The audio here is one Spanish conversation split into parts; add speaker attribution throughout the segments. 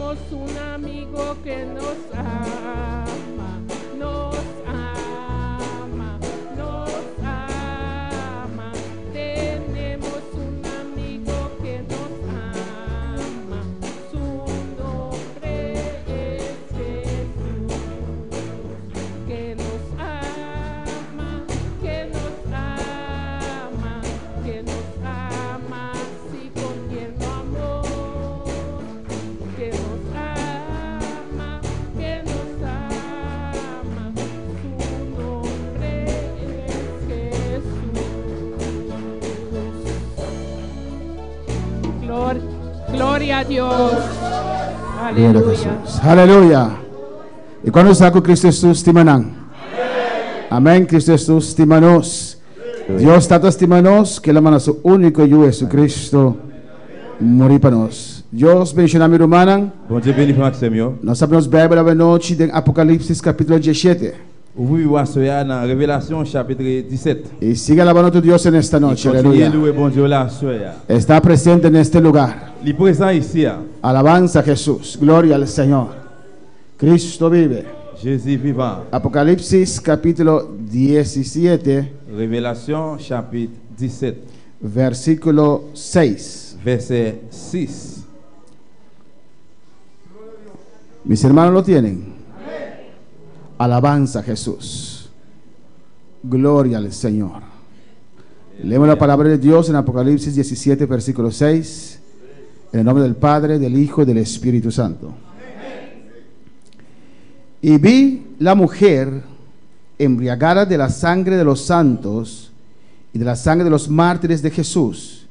Speaker 1: tenemos un amigo que nos ama, nos ama, nos ama. Tenemos un amigo que nos ama, su nombre es Jesús, que nos ama, que nos ama, que nos ama, sí, con tierno amor, que nos ama, que nos ama, su nombre es Jesús. Gloria a Dios. Aleluya.
Speaker 2: Aleluya. E quando está com Cristo Jesus, estimanang. Amém. Cristo Jesus estima-nos. Deus tanto estima-nos que Ele manda seu único Filho Jesus Cristo morrer para nós. Deus bendiga a minha irmã.
Speaker 3: Bom dia, bem Maximio.
Speaker 2: Nós sabemos Bíblia da noite em Apocalipse capítulo 17.
Speaker 3: Ouviu a soia na Revelação chapitre 17.
Speaker 2: E siga alabando Deus nesta noite.
Speaker 3: Continue
Speaker 2: Aleluya.
Speaker 3: louer bon Dieu la soia.
Speaker 2: Está presente neste lugar.
Speaker 3: Il est présent ici.
Speaker 2: Alabanza a Jesús. Gloria al Señor. Cristo vive.
Speaker 3: Jésus vivant.
Speaker 2: Apocalipsis capítulo 17,
Speaker 3: Révélation chapitre 17,
Speaker 2: versículo 6.
Speaker 3: verset 6.
Speaker 2: Mis hermanos lo tienen. Alabanza a Jesús. Gloria al Señor. Leemos la palabra de Dios en Apocalipsis 17, versículo 6. En el nombre del Padre, del Hijo y del Espíritu Santo. Y vi la mujer embriagada de la sangre de los santos y de la sangre de los mártires de Jesús.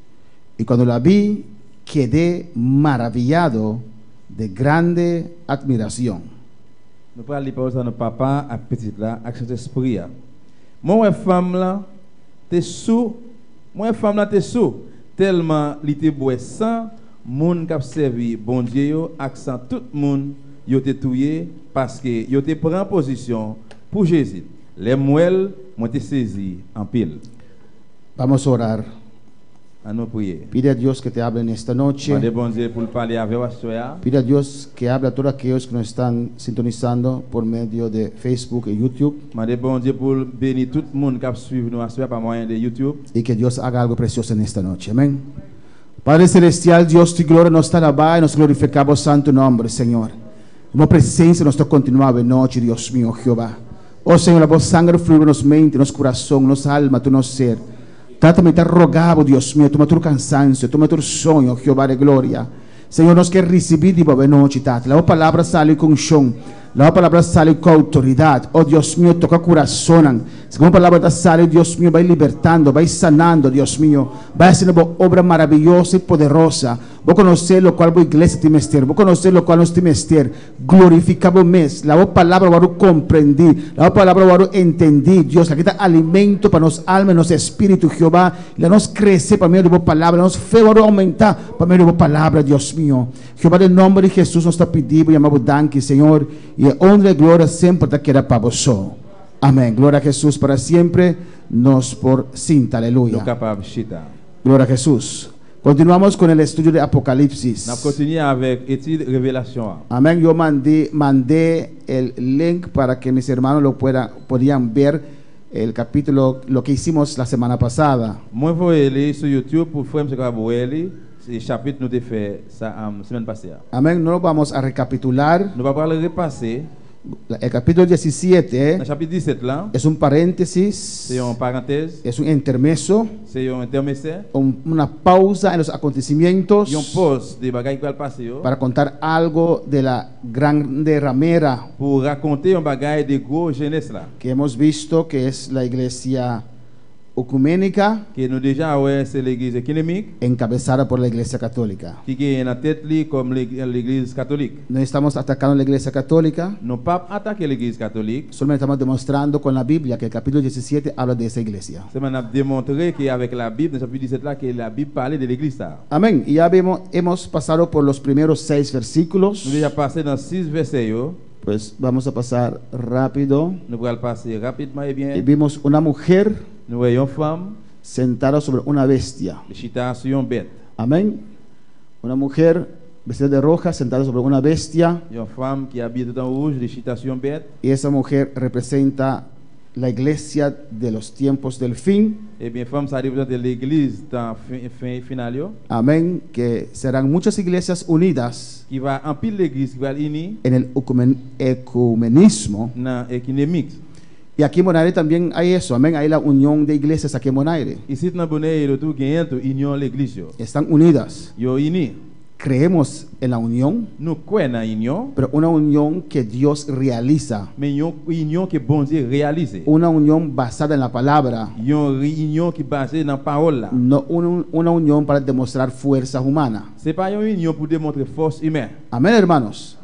Speaker 2: Y cuando la vi, quedé maravillado de grande admiración.
Speaker 3: Nous prenons les paroles de notre papa à petit là, avec cet esprit. Moi, femme là, t'es sous. Moi, femme là, t'es sous. Tellement l'été boit sang, moun k'ap servi bon Dieu yo, accent tout moun yo te touye parce que yo te prend position pour Jésus. Les mouelles m'ont été saisi en pile.
Speaker 2: Vamos a orar.
Speaker 3: À nous prier.
Speaker 2: Pide a Dios que te hable en esta noche.
Speaker 3: Demandez bon Dieu pour parler avec vous.
Speaker 2: Pide a Dios que hable a todos aquellos que nos están sintonizando por medio de Facebook y YouTube.
Speaker 3: Demandez bon Dieu pour bénir tout le monde qui suit nous par moyen de YouTube.
Speaker 2: Y que Dios haga algo precioso en esta noche. Amén. Padre Celestial, Dios tu gloria nos alaba y nos glorificamos santo nombre, Señor. Como presencia nuestra continuada noche, Dios mío, Jehová. Oh Señor, la voz sangre fluye en nos mente, en nos corazón, nos alma, tu nos ser. Trátame, te rogado, Dios mío, toma tu cansancio, toma tu sueño, Jehová de gloria. Señor, nos que recibir de boa noche, Tata. La palabra sale con unción, la palabra sale con autoridad. Oh Dios mío, toca corazón. Según la palabra sale, Dios mío, va libertando, va sanando, Dios mío. Va haciendo obra maravillosa y poderosa. Vos conocer lo cual vos iglesia te mester, vos conocer lo cual nos te mester. Glorificamos mes. La palabra vos comprendí, la palabra vos entendí, Dios. La quita alimento para nos alma, nos espíritu, Jehová. La nos crece para medio de vos palabra, nos fe vos aumentar para medio de vos palabra, Dios mío. Jehová, en nombre de Jesús nos está pidiendo y llamamos danke, Señor. Y honra y gloria siempre te queda para vos. Amén. Gloria a Jesús para siempre. Nos por cinta. Aleluya. Gloria a Jesús. Continuamos con el estudio de Apocalipsis.
Speaker 3: Nous continuons avec étude Révélation.
Speaker 2: Amén. Yo mandé el link para que mis hermanos podían ver el capítulo, lo que hicimos la semana pasada.
Speaker 3: Moi, vous aller sur YouTube pour faire ce chapitre nous fait ça semaine passée.
Speaker 2: Amén. No lo vamos a recapitular.
Speaker 3: Nous allons le repasser.
Speaker 2: El capítulo 17
Speaker 3: Dans chapitre 17 là,
Speaker 2: es un paréntesis,
Speaker 3: c'est une parenthèse,
Speaker 2: es un intermeso,
Speaker 3: c'est un intermédiaire,
Speaker 2: una pausa en los acontecimientos
Speaker 3: une pause des bagages qui va passer
Speaker 2: para contar algo de la grande ramera
Speaker 3: pour raconter un bagage de gros jeunesse là.
Speaker 2: que hemos visto, que es la iglesia ecuménica,
Speaker 3: Que nous déjà ouais, c'est l'église économique
Speaker 2: encabezada por la iglesia católica.
Speaker 3: qui est en tête li comme l'église catholique.
Speaker 2: No estamos atacando la iglesia católica,
Speaker 3: Non pas attaquer l'église catholique,
Speaker 2: solamente estamos demostrando con la Biblia que el capítulo 17 habla de esa iglesia.
Speaker 3: c'est maintenant démontrer qu'avec la Bible, dans chapitre 17 là, que la Bible parlait de l'église là.
Speaker 2: Amén. Y ya hemos pasado por los primeros 6 versículos.
Speaker 3: Nous déjà passé dans 6 versets yo.
Speaker 2: Pues vamos a pasar rápido.
Speaker 3: Nous allons passer rapidement et bien.
Speaker 2: Y vimos una mujer
Speaker 3: Nous voyons une femme,
Speaker 2: sentada sobre una bestia.
Speaker 3: de chita sur une bête.
Speaker 2: Amén. Una mujer vestida de roja, sentada sobre una bestia.
Speaker 3: Une femme qui est habillée tout en rouge, de chita sur une bête.
Speaker 2: Y esa mujer representa la iglesia de los tiempos del fin.
Speaker 3: Et bien, femme, ça représente l'église dans fin final, yo,
Speaker 2: Amén. Que serán muchas iglesias unidas
Speaker 3: qui va en pile l'église, qui va unir
Speaker 2: en el ecumenismo.
Speaker 3: dans l'économique.
Speaker 2: Y aquí en Bonaire también hay eso. Amén. Hay la unión de iglesias aquí en Bonaire.
Speaker 3: Ici, dans Bonaire, le tout gagne, tout union l'église, yo.
Speaker 2: Están unidas.
Speaker 3: Yo uni.
Speaker 2: Creemos en la unión,
Speaker 3: Nous croyons dans union,
Speaker 2: pero una unión que Dios realiza.
Speaker 3: mais une union que bon Dieu réalise.
Speaker 2: Una unión basada en la palabra.
Speaker 3: Une union qui est basée dans la parole là.
Speaker 2: No una unión para demostrar fuerza humana.
Speaker 3: C'est pas une union pour démontrer force humaine.
Speaker 2: Amén, hermanos.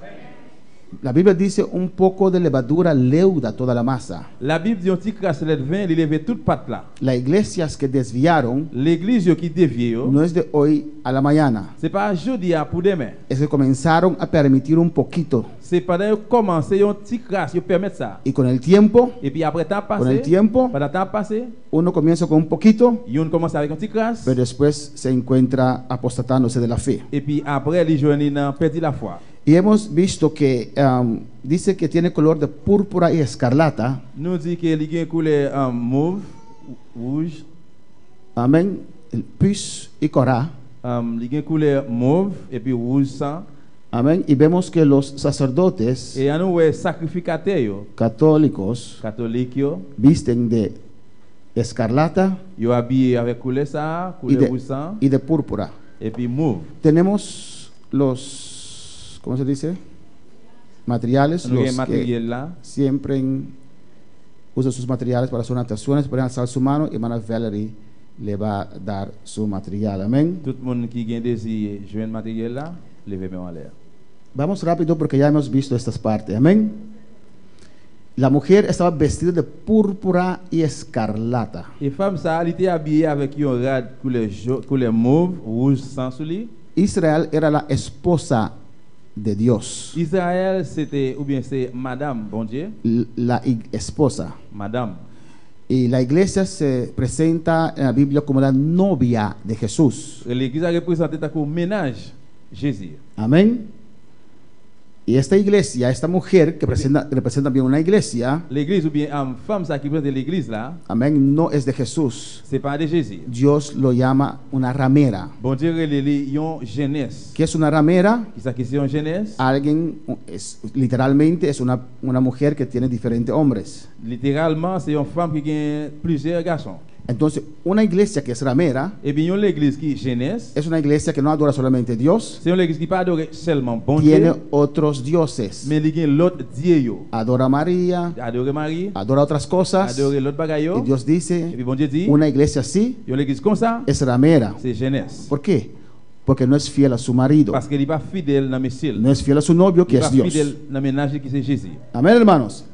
Speaker 2: La Biblia dice un poco de levadura leuda toda la masa.
Speaker 3: La Bible dit on petit crasse le vin, il lève toute patte là.
Speaker 2: Las iglesias que desviaron
Speaker 3: L'église yo qui dévie yo,
Speaker 2: no es de hoy a la mañana.
Speaker 3: c'est pas aujourd'hui à pour demain.
Speaker 2: Es que comenzaron a permitir un poquito.
Speaker 3: C'est pendant commencer un petit crasse, yo permettre ça.
Speaker 2: Y con el tiempo,
Speaker 3: Et puis après temps
Speaker 2: con el
Speaker 3: passé,
Speaker 2: tiempo,
Speaker 3: pendant temps passé,
Speaker 2: uno comienza con un poquito,
Speaker 3: on commence avec un petit crasse.
Speaker 2: pero después se encuentra apostatándose de la fe.
Speaker 3: Et puis après les jeunes ils perdent la foi.
Speaker 2: Y hemos visto que dice que tiene color de púrpura y escarlata.
Speaker 3: Nous dit que il y a une couleur mauve, rouge,
Speaker 2: Amén. El pus y corá.
Speaker 3: il y a une couleur mauve et puis rouge sang.
Speaker 2: Amén. Y vemos que los sacerdotes
Speaker 3: Et à nous sacrificateurs yo,
Speaker 2: católicos
Speaker 3: catholiques yo,
Speaker 2: visten de escarlata
Speaker 3: yo habillé avec couleur ça,
Speaker 2: y
Speaker 3: couleur rouge
Speaker 2: de,
Speaker 3: sang
Speaker 2: y de púrpura.
Speaker 3: et puis mauve.
Speaker 2: Tenemos los, ¿cómo se dice? Materiales,
Speaker 3: Nous
Speaker 2: los
Speaker 3: avons
Speaker 2: que
Speaker 3: matériel là.
Speaker 2: siempre usan sus materiales para sus nataciones, pueden alzar su mano y hermana Valerie le va a dar su material. Amén.
Speaker 3: Tout le monde qui a désir joindre matériel là, levez-moi en l'air.
Speaker 2: Vamos rápido porque ya hemos visto estas partes. Amén. La mujer estaba vestida de púrpura y escarlata.
Speaker 3: Et femme ça, elle était habillée avec un rad couleur mauve, rouge sang sur lui.
Speaker 2: Israel era la esposa de Dios.
Speaker 3: Israël, c'était, ou bien c'est Madame, bon Dieu,
Speaker 2: La esposa.
Speaker 3: Madame.
Speaker 2: Y la iglesia se presenta en la Biblia como la novia de Jesús.
Speaker 3: L'église a représenté comme ménage Jésus.
Speaker 2: Amén. Y esta iglesia, esta mujer que representa bien una iglesia,
Speaker 3: L'église, ou bien femme ça qui représente l'église là,
Speaker 2: amén, no es de Jesús.
Speaker 3: c'est pas de Jésus.
Speaker 2: Dios lo llama una ramera.
Speaker 3: Bon Dieu, il y a une jeunesse.
Speaker 2: ¿Qué es una ramera?
Speaker 3: Qui ça qui c'est une jeunesse?
Speaker 2: Alguien, literalmente, es una mujer que tiene diferentes hombres.
Speaker 3: Littéralement, c'est une femme qui a plusieurs garçons.
Speaker 2: Entonces, una iglesia que es ramera
Speaker 3: Et bien, l'église qui est jeunesse,
Speaker 2: es una iglesia que no adora solamente a Dios,
Speaker 3: c'est une église qui ne adore seulement bon
Speaker 2: tiene
Speaker 3: Dieu,
Speaker 2: otros dioses.
Speaker 3: mais il y a l'autre Dieu. Yo.
Speaker 2: Adora a María,
Speaker 3: Adore Marie,
Speaker 2: adora otras cosas.
Speaker 3: adore l'autre bagaille.
Speaker 2: Y Dios
Speaker 3: Et
Speaker 2: dice,
Speaker 3: puis bon Dieu dit,
Speaker 2: una iglesia así
Speaker 3: il y a l'église comme ça,
Speaker 2: es ramera.
Speaker 3: c'est jeunesse.
Speaker 2: ¿Por qué? Porque no es fiel a su marido,
Speaker 3: Parce qu'il n'est pas fidèle dans mes cils.
Speaker 2: no es fiel a su novio,
Speaker 3: Il
Speaker 2: que
Speaker 3: n'est
Speaker 2: es
Speaker 3: pas
Speaker 2: Dios.
Speaker 3: fidèle dans mes ménages qui c'est Jésus.
Speaker 2: Amén, hermanos.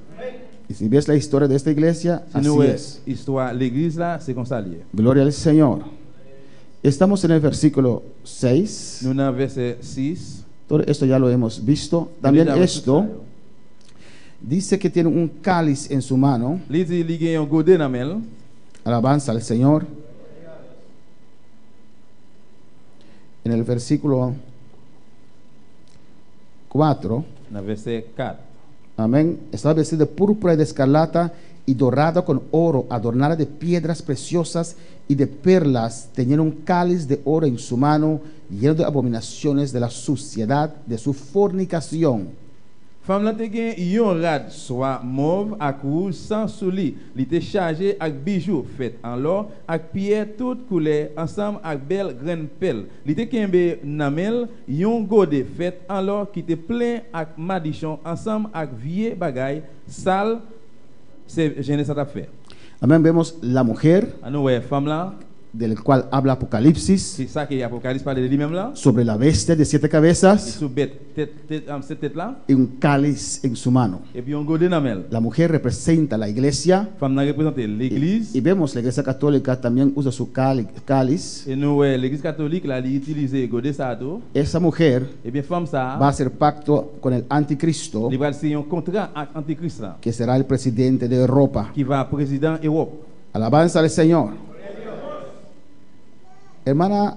Speaker 2: Y si ves la historia de esta iglesia,
Speaker 3: Si
Speaker 2: así
Speaker 3: nous
Speaker 2: es.
Speaker 3: histoire l'église là, c'est comme ça lié.
Speaker 2: Gloria al Señor. Estamos en el versículo 6.
Speaker 3: Nous dans verset 6.
Speaker 2: Todo esto ya lo hemos visto. También esto dice que tiene un cáliz en su mano.
Speaker 3: Il dit il y a un godet dans mel.
Speaker 2: Alabanza al Señor. En el versículo 4.
Speaker 3: Dans verset 4.
Speaker 2: Amén. Estaba vestida de púrpura y de escarlata y dorada con oro, adornada de piedras preciosas y de perlas. Tenía un cáliz de oro en su mano, lleno de abominaciones de la suciedad de su fornicación.
Speaker 3: Femme là te gen yon rad soit mauve ak rouge sans sous li. Li te chargé ak bijoux fait en l'or ak pierre toute couleur ensemble ak belle graine pelle. Li te kembe namel yon godet fait en l'or qui te plein ak madichon ensemble ak vieux bagay sale. C'est Genèse ça fait.
Speaker 2: Amén. Vemos la mujer
Speaker 3: Anou ouais femme là,
Speaker 2: del cual habla Apocalipsis
Speaker 3: c'est ça que Apocalypse parle de lui-même là.
Speaker 2: sobre la bestia de 7
Speaker 3: Et
Speaker 2: cabezas
Speaker 3: sous bête cette tête là
Speaker 2: y un cáliz en su mano.
Speaker 3: et puis un godet namel.
Speaker 2: La mujer representa la iglesia
Speaker 3: Femme là représente l'église.
Speaker 2: y vemos la iglesia católica también usa su cáliz.
Speaker 3: Et nous l'église catholique là, il utilise godet ça tout.
Speaker 2: Esa mujer
Speaker 3: Et bien femme ça
Speaker 2: va a hacer pacto con el anticristo,
Speaker 3: il va signer un contrat avec Antichrist là,
Speaker 2: que será el presidente de Europa.
Speaker 3: qui va président Europe.
Speaker 2: Alabanza al Señor. Hermana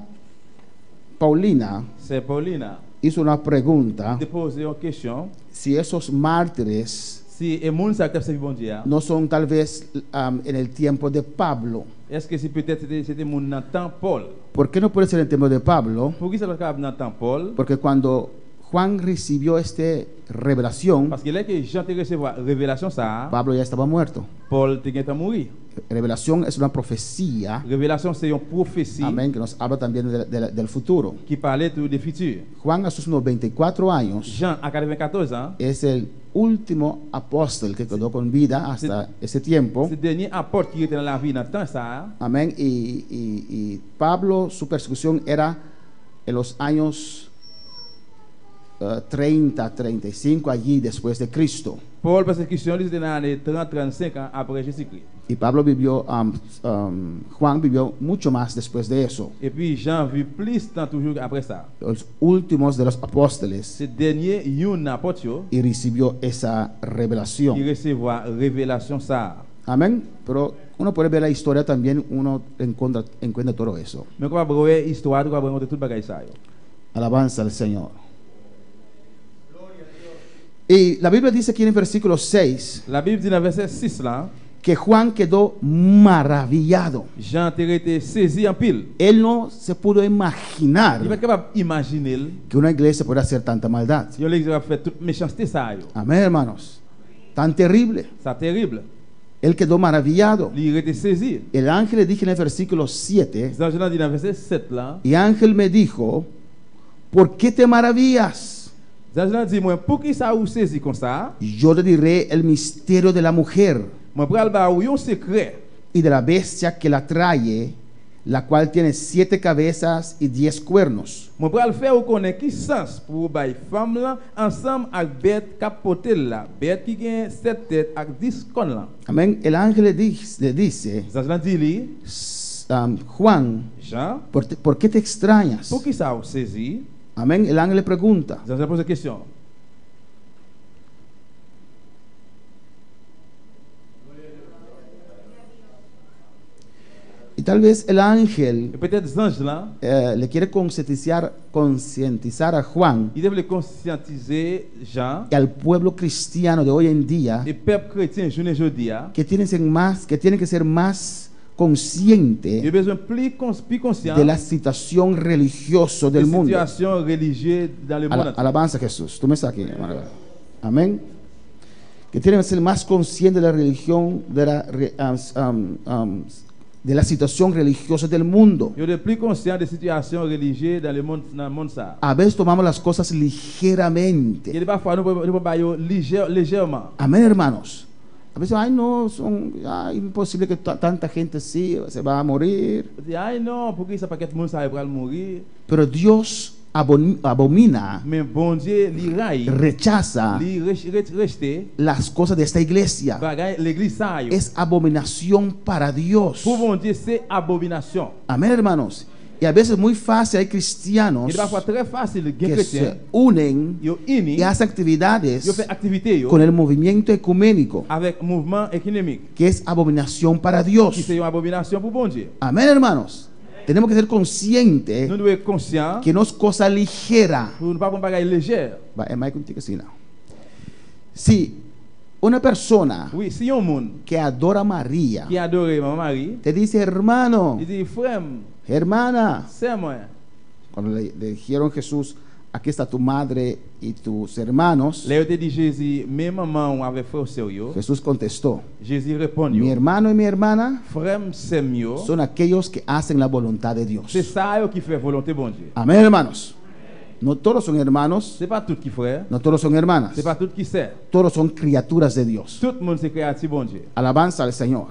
Speaker 2: Paulina
Speaker 3: C'est Paulina.
Speaker 2: hizo una pregunta
Speaker 3: de poser une question.
Speaker 2: si esos mártires
Speaker 3: Si et moun ça t'a servi bon Dieu,
Speaker 2: no son tal vez en el tiempo de Pablo.
Speaker 3: est-ce que si peut-être c'était moun dans temps Paul?
Speaker 2: ¿Por qué no puede ser en el tiempo de Pablo?
Speaker 3: Pour qui ça pas dans temps Paul?
Speaker 2: Porque cuando Juan recibió esta revelación,
Speaker 3: Parce que là que Jean te recevoir révélation ça,
Speaker 2: Pablo ya estaba muerto.
Speaker 3: Paul te gagné mourir.
Speaker 2: Revelación es una profecía,
Speaker 3: Révélation c'est une prophétie
Speaker 2: amén, que nos habla también del futuro.
Speaker 3: qui parlait tout du futur.
Speaker 2: Juan a sus 94 años
Speaker 3: Jean à 94 ans,
Speaker 2: es el último apóstol que quedó con vida hasta ese tiempo.
Speaker 3: c'est le dernier apôtre qui était dans la vie dans temps ça.
Speaker 2: Amén. Y Pablo, su persecución era en los años 30, 35, allí después de Cristo.
Speaker 3: Paul persécution lui c'était dans les 30-35 ans après Jésus-Christ.
Speaker 2: Y Pablo vivió, Juan vivió mucho más después de eso.
Speaker 3: Et puis Jean vit plus temps toujours après ça.
Speaker 2: Los últimos de los apóstoles,
Speaker 3: C'est le dernier un apôtre yo,
Speaker 2: y recibió esa
Speaker 3: qui
Speaker 2: revelación.
Speaker 3: recevoir révélation ça.
Speaker 2: Amén. Pero uno puede ver la historia también, uno encuentra todo eso.
Speaker 3: Mais quoi broyer histoire, quoi broyer tout bagay ça yo.
Speaker 2: Alabanza al Señor. Y la Biblia dice aquí en el versículo 6
Speaker 3: La Bible dit dans verset 6 là,
Speaker 2: que Juan quedó maravillado.
Speaker 3: Jean te été saisi en pile.
Speaker 2: Él no se pudo
Speaker 3: Il va
Speaker 2: imaginar
Speaker 3: capable imaginer
Speaker 2: que una iglesia pueda hacer tanta maldad.
Speaker 3: yo l'église va faire toute méchanceté ça yo.
Speaker 2: Amén, hermanos. Tan terrible.
Speaker 3: Ça terrible.
Speaker 2: Él quedó maravillado.
Speaker 3: Il était saisi.
Speaker 2: El ángel le dijo en el versículo 7,
Speaker 3: Jean dit dans verset 7 là,
Speaker 2: y ángel me dijo, ¿por qué te maravillas?
Speaker 3: Jean dit moi pour qui ça ou saisi comme ça?
Speaker 2: Yo te diré el misterio de la mujer
Speaker 3: Moi pral ba ou un secret
Speaker 2: y de la bestia que la trae, la cual tiene 7 cabezas y 10 cuernos.
Speaker 3: Moi pral faire ou connaît qui sens pour bay femme là ensemble avec bête capoter là, bête qui gagne 7 têtes avec 10 cornes là.
Speaker 2: Amén. El ángel le dice,
Speaker 3: Jean dit lui,
Speaker 2: Juan,
Speaker 3: Jean,
Speaker 2: ¿por qué te extrañas?
Speaker 3: pour qui ça ou saisi?
Speaker 2: Amén. El ángel le pregunta.
Speaker 3: Jean pose la question.
Speaker 2: Y tal vez el ángel
Speaker 3: Et peut-être ange là,
Speaker 2: le quiere concientizar a Juan
Speaker 3: il devait conscientiser Jean
Speaker 2: y al pueblo cristiano de hoy en día
Speaker 3: et peuple chrétien journée aujourd'hui
Speaker 2: que tienen que ser más
Speaker 3: il a
Speaker 2: conscientes
Speaker 3: besoin plus conscient
Speaker 2: de la situación religiosa
Speaker 3: de
Speaker 2: del
Speaker 3: la
Speaker 2: mundo.
Speaker 3: situation religieuse dans le monde.
Speaker 2: Alabanza a Jesús. Tú me estás aquí, hermano. Amén. Que tienen que ser más conscientes de la religión, de la situación religiosa del mundo.
Speaker 3: Il est plus conscient de la situation religieuse dans le monde ça.
Speaker 2: A veces tomamos las cosas ligeramente.
Speaker 3: Il parfois nous pouvons légèrement.
Speaker 2: Amén, hermanos. A veces, ay, no, imposible que tanta gente sí se va a morir.
Speaker 3: Dit ay non, pour qui ça pas que monde ça va mourir.
Speaker 2: Pero Dios abomina,
Speaker 3: Mais bon Dieu li raille,
Speaker 2: rechaza
Speaker 3: li rejeter
Speaker 2: las cosas de esta iglesia.
Speaker 3: bagay l'église ça yo.
Speaker 2: Es abominación para Dios.
Speaker 3: Pour bon Dieu c'est abomination.
Speaker 2: Amén, hermanos. Y a veces muy fácil hay cristianos
Speaker 3: Il est parfois très facile de
Speaker 2: que
Speaker 3: chrétien
Speaker 2: se unen
Speaker 3: yo uni
Speaker 2: y hacen actividades
Speaker 3: yo fait activité yo
Speaker 2: con el movimiento ecuménico,
Speaker 3: avec mouvement économique
Speaker 2: que es abominación para Dios.
Speaker 3: qui c'est une abomination pour bon Dieu.
Speaker 2: Amén, hermanos. Tenemos que ser conscientes
Speaker 3: Nous devons être conscients
Speaker 2: que no es cosa ligera.
Speaker 3: pour ne pas prendre bagay légère.
Speaker 2: Si una persona
Speaker 3: Oui, si un monde
Speaker 2: que adora a María
Speaker 3: qui adore maman Marie,
Speaker 2: te dice, hermano,
Speaker 3: il dit frère,
Speaker 2: hermana,
Speaker 3: c'est moi.
Speaker 2: cuando le dijeron a Jesús, aquí está tu madre y tus hermanos,
Speaker 3: Là, il te dit Jésus, mes mamans avec frère sérieux.
Speaker 2: Jesús contestó,
Speaker 3: Jésus répond,
Speaker 2: mi hermano y mi hermana
Speaker 3: frère, c'est mieux.
Speaker 2: son aquellos que hacen la voluntad de Dios.
Speaker 3: C'est ça qui fait volonté bon Dieu.
Speaker 2: Amén, hermanos. No todos son hermanos,
Speaker 3: C'est pas tout qui frère,
Speaker 2: no todos son hermanas,
Speaker 3: c'est pas tout qui sait.
Speaker 2: todos son criaturas de Dios.
Speaker 3: Tout le monde c'est créatif bon Dieu.
Speaker 2: Alabanza al Señor.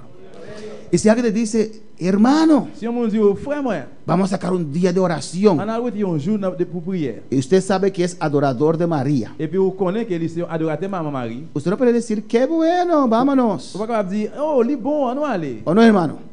Speaker 2: Y si alguien te dice, hermano,
Speaker 3: Si on me dit oh, frère moi,
Speaker 2: vamos a sacar un día de oración,
Speaker 3: on a un jour pour prière.
Speaker 2: y usted sabe que es adorador de María,
Speaker 3: Et puis vous connaissez que c'est adorateur maman Marie.
Speaker 2: usted no puede decir, qué bueno, vámonos.
Speaker 3: Vous pas capable dire oh, li bon, on va aller.
Speaker 2: ¿O no, hermano?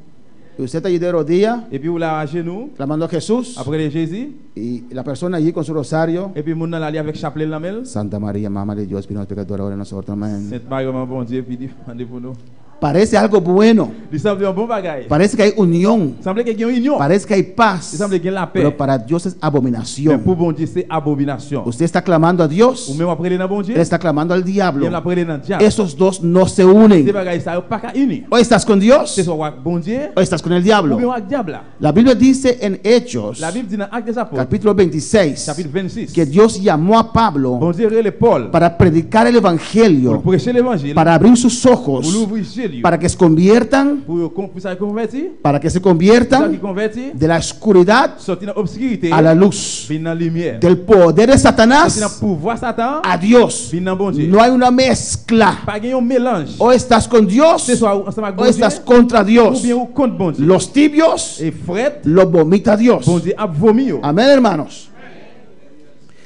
Speaker 2: Y usted está allí de rodillas,
Speaker 3: Et puis vous la à genoux
Speaker 2: clamando a Jesús,
Speaker 3: après le Jésus.
Speaker 2: y la persona allí con su rosario,
Speaker 3: Et puis mon dans l'aller avec chapelet la main.
Speaker 2: Santa María, Mamá de Dios, pide los pecadores ahora en nosotros, amén.
Speaker 3: Sainte Marie, maman bon Dieu, puis demandez pour nous.
Speaker 2: Parece algo bueno.
Speaker 3: Il semble un bon bagage.
Speaker 2: Parece que hay unión.
Speaker 3: Il semble qu'il y a une union.
Speaker 2: Parece que hay
Speaker 3: Il
Speaker 2: paz.
Speaker 3: semble qu'il y a la paix.
Speaker 2: Pero para Dios es
Speaker 3: Mais
Speaker 2: abominación.
Speaker 3: pour bon Dieu, c'est abomination.
Speaker 2: Usted está clamando a Dios.
Speaker 3: Ou même après les bon Dieu,
Speaker 2: Él está clamando al
Speaker 3: il
Speaker 2: diablo.
Speaker 3: y a après les diable.
Speaker 2: Esos dos no se
Speaker 3: Ces
Speaker 2: unen.
Speaker 3: bagages ça pas qu'à unir.
Speaker 2: O estás con Dios
Speaker 3: C'est soit bon Dieu
Speaker 2: o estás con el
Speaker 3: ou bien
Speaker 2: diablo.
Speaker 3: avec diable.
Speaker 2: La Biblia dice en Hechos,
Speaker 3: La Bible dit dans Actes des Apôtres,
Speaker 2: capítulo 26,
Speaker 3: chapitre 26,
Speaker 2: que Dios llamó a Pablo
Speaker 3: bon Dieu relève Paul
Speaker 2: para predicar el
Speaker 3: pour
Speaker 2: evangelio,
Speaker 3: prêcher l'évangile,
Speaker 2: para abrir sus
Speaker 3: pour
Speaker 2: ojos,
Speaker 3: l'ouvrir chez lui,
Speaker 2: para que se conviertan,
Speaker 3: pour ça convertir,
Speaker 2: para que se
Speaker 3: ça qui
Speaker 2: conviertan
Speaker 3: convertit,
Speaker 2: de la oscuridad
Speaker 3: sortir dans l'obscurité,
Speaker 2: a la luz,
Speaker 3: venir dans la lumière.
Speaker 2: del poder de
Speaker 3: Sortir dans le
Speaker 2: Satanás
Speaker 3: pouvoir Satan,
Speaker 2: a Dios.
Speaker 3: venir dans bon Dieu.
Speaker 2: No hay una mezcla.
Speaker 3: Pas gagner un mélange.
Speaker 2: O estás con Dios
Speaker 3: C'est soit ensemble avec
Speaker 2: o
Speaker 3: bon Dieu,
Speaker 2: estás contra
Speaker 3: ou
Speaker 2: Dios.
Speaker 3: bien ou contre bon Dieu.
Speaker 2: Los tibios
Speaker 3: Et fret,
Speaker 2: los vomita Dios.
Speaker 3: bon Dieu a vomi. Nous
Speaker 2: Amén, hermanos.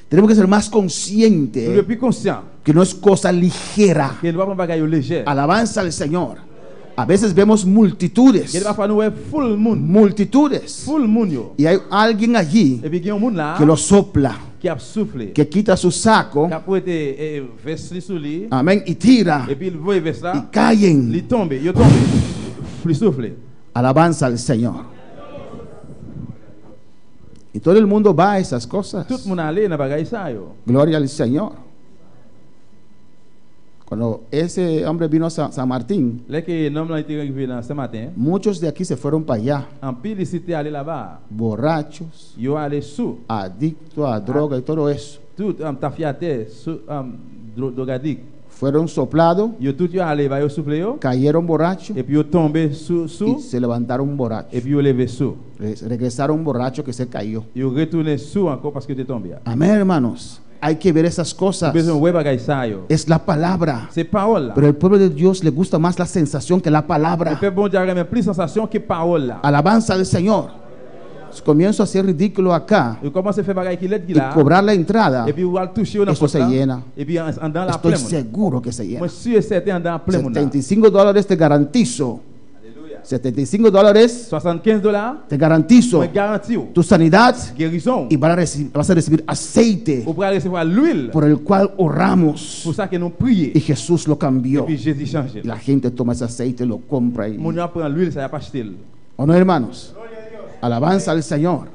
Speaker 2: Tenemos que ser más
Speaker 3: sommes
Speaker 2: conscientes
Speaker 3: plus conscients
Speaker 2: que no es cosa ligera.
Speaker 3: que nous ne pouvons pas gagner léger.
Speaker 2: Alabanza al Señor. A veces vemos multitudes,
Speaker 3: Que nous pas nous full moon,
Speaker 2: multitudes,
Speaker 3: full moon yo.
Speaker 2: y hay alguien allí
Speaker 3: Et puis il y a un monde là
Speaker 2: que lo sopla,
Speaker 3: qui a soufflé,
Speaker 2: que quita su saco,
Speaker 3: qui a prêté veste sur lui,
Speaker 2: amén, y tira,
Speaker 3: et puis il voit veste
Speaker 2: y
Speaker 3: là,
Speaker 2: caen.
Speaker 3: il tombe, il souffle.
Speaker 2: Alabanza al Señor. Y todo el mundo va a esas cosas.
Speaker 3: Tout le monde allait dans bagaille ça yo.
Speaker 2: Gloria al Señor. Cuando ese hombre vino a San Martín,
Speaker 3: Là que l'homme là était arrivé dans ce matin,
Speaker 2: muchos de aquí se fueron para allá,
Speaker 3: en pile ils étaient allés là-bas.
Speaker 2: borrachos,
Speaker 3: Yo allé sous
Speaker 2: adictos a droga y todo eso.
Speaker 3: tout tafiaté, sous drogadique.
Speaker 2: Fueron soplados,
Speaker 3: Yo tout yo allé va yo souffler yo.
Speaker 2: cayeron borrachos
Speaker 3: Et puis yo tombé
Speaker 2: y
Speaker 3: sous
Speaker 2: se levantaron borrachos.
Speaker 3: et puis yo levé sous.
Speaker 2: Regresaron borrachos que se cayó.
Speaker 3: Yo retourné sous encore parce que tu tombé.
Speaker 2: Amén, hermanos. Hay que ver esas cosas.
Speaker 3: Besoin ouais bagaille ça yo.
Speaker 2: Es la palabra.
Speaker 3: C'est parole là.
Speaker 2: Pero el pueblo de Dios le gusta más la sensación que la
Speaker 3: Le
Speaker 2: palabra.
Speaker 3: peuple bon Dieu a même plus sensation que parole là.
Speaker 2: Alabanza al Señor. Comienzo a hacer ridículo acá
Speaker 3: Il commence à faire bagaille qui l'aide
Speaker 2: y
Speaker 3: là.
Speaker 2: cobrar la entrada.
Speaker 3: Et puis on va le toucher on a
Speaker 2: Esto se llena.
Speaker 3: Et puis en dans la
Speaker 2: Estoy
Speaker 3: plein monde.
Speaker 2: seguro que se llena.
Speaker 3: Moi sûr et certain dans plein monde. là.
Speaker 2: $75 te garantizo.
Speaker 3: Alléluia.
Speaker 2: $75
Speaker 3: $75,
Speaker 2: te garantizo
Speaker 3: moi garantis
Speaker 2: tu sanidad
Speaker 3: guérison.
Speaker 2: y vas a recibir aceite
Speaker 3: Vous pourrez recevoir l'huile.
Speaker 2: por el cual oramos.
Speaker 3: Pour ça que nous prions.
Speaker 2: Y Jesús lo
Speaker 3: Et
Speaker 2: cambió.
Speaker 3: puis Jésus change.
Speaker 2: Y la gente toma ese aceite y lo compra.
Speaker 3: Mon Dieu prend l'huile, ça y a pas acheté.
Speaker 2: ¿O no, hermanos? Alabanza al Señor.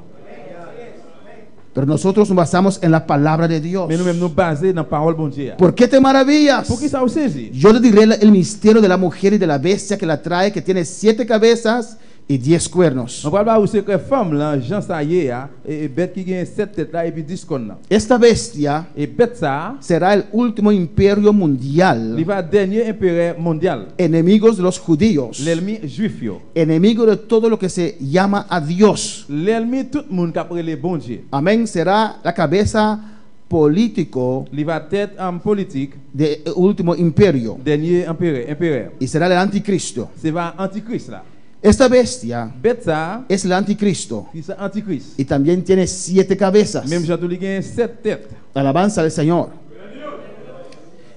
Speaker 2: Pero nosotros nos basamos en la palabra de Dios.
Speaker 3: Mais nous-mêmes nous baser dans la parole bon Dieu.
Speaker 2: ¿Por qué te maravillas?
Speaker 3: Pour qui ça vous saisit?
Speaker 2: Yo te diré el misterio de la mujer y de la bestia que la trae, que tiene 7 cabezas y 10 cuernos.
Speaker 3: On parle pas aussi que femme là, Jean ça y est, et bête qui gagne 7 têtes là et puis 10 cornes là.
Speaker 2: Esta bestia
Speaker 3: Et bête ça,
Speaker 2: será el último imperio
Speaker 3: il
Speaker 2: mundial,
Speaker 3: va dernier empereur mondial.
Speaker 2: enemigos de los judíos,
Speaker 3: L'ennemi juif yo.
Speaker 2: enemigo de todo lo que se llama a Dios.
Speaker 3: L'ennemi tout le monde qui après les bon Dieu.
Speaker 2: Amén. Será la cabeza político
Speaker 3: Il va tête en politique,
Speaker 2: del último imperio
Speaker 3: dernier empereur.
Speaker 2: y será el anticristo.
Speaker 3: C'est va antichrist là.
Speaker 2: Esta bestia
Speaker 3: Bête ça,
Speaker 2: es el anticristo
Speaker 3: c'est antichrist.
Speaker 2: y también tiene 7 cabezas.
Speaker 3: Même Jean tout il gagne 7 têtes.
Speaker 2: Alabanza al Señor.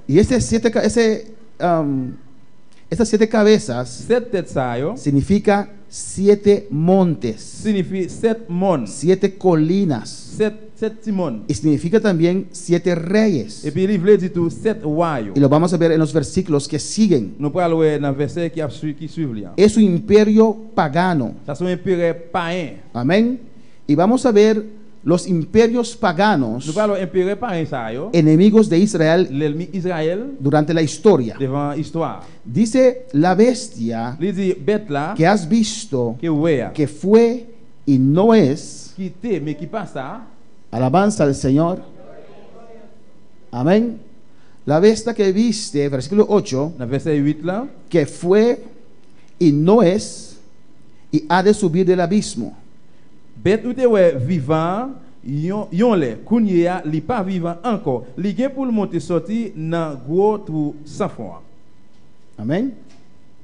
Speaker 2: Y estas 7 cabezas
Speaker 3: 7 têtes ça yo
Speaker 2: significa 7 montes,
Speaker 3: signifie 7 mondes,
Speaker 2: 7 colinas
Speaker 3: 7 timon.
Speaker 2: y significa también 7 reyes.
Speaker 3: Et puis il veut dire tout 7 royaumes.
Speaker 2: Y lo vamos a ver en los versículos que siguen.
Speaker 3: Nous parlons dans le verset qui suit là.
Speaker 2: Es un imperio pagano.
Speaker 3: Ça sont empereur païen.
Speaker 2: Amén. Y vamos a ver los imperios paganos,
Speaker 3: Nous parlons empereur païen ça yo.
Speaker 2: enemigos de Israel
Speaker 3: L'ennemi Israël
Speaker 2: durante la historia.
Speaker 3: devant histoire.
Speaker 2: Dice la bestia
Speaker 3: Il dit bête là
Speaker 2: que has visto,
Speaker 3: que ouais
Speaker 2: que fue y no es.
Speaker 3: qui était mais qui passe ça.
Speaker 2: Alabanza al Señor. Amén. La bestia que viste, versículo 8,
Speaker 3: Dans le verset 8 là,
Speaker 2: que fue y no es y ha de subir del abismo.
Speaker 3: bête ou te ouais vivant yon le kounye li pas vivant encore. Li gen pour le monter sorti dans gros trou sans fond.
Speaker 2: Amén.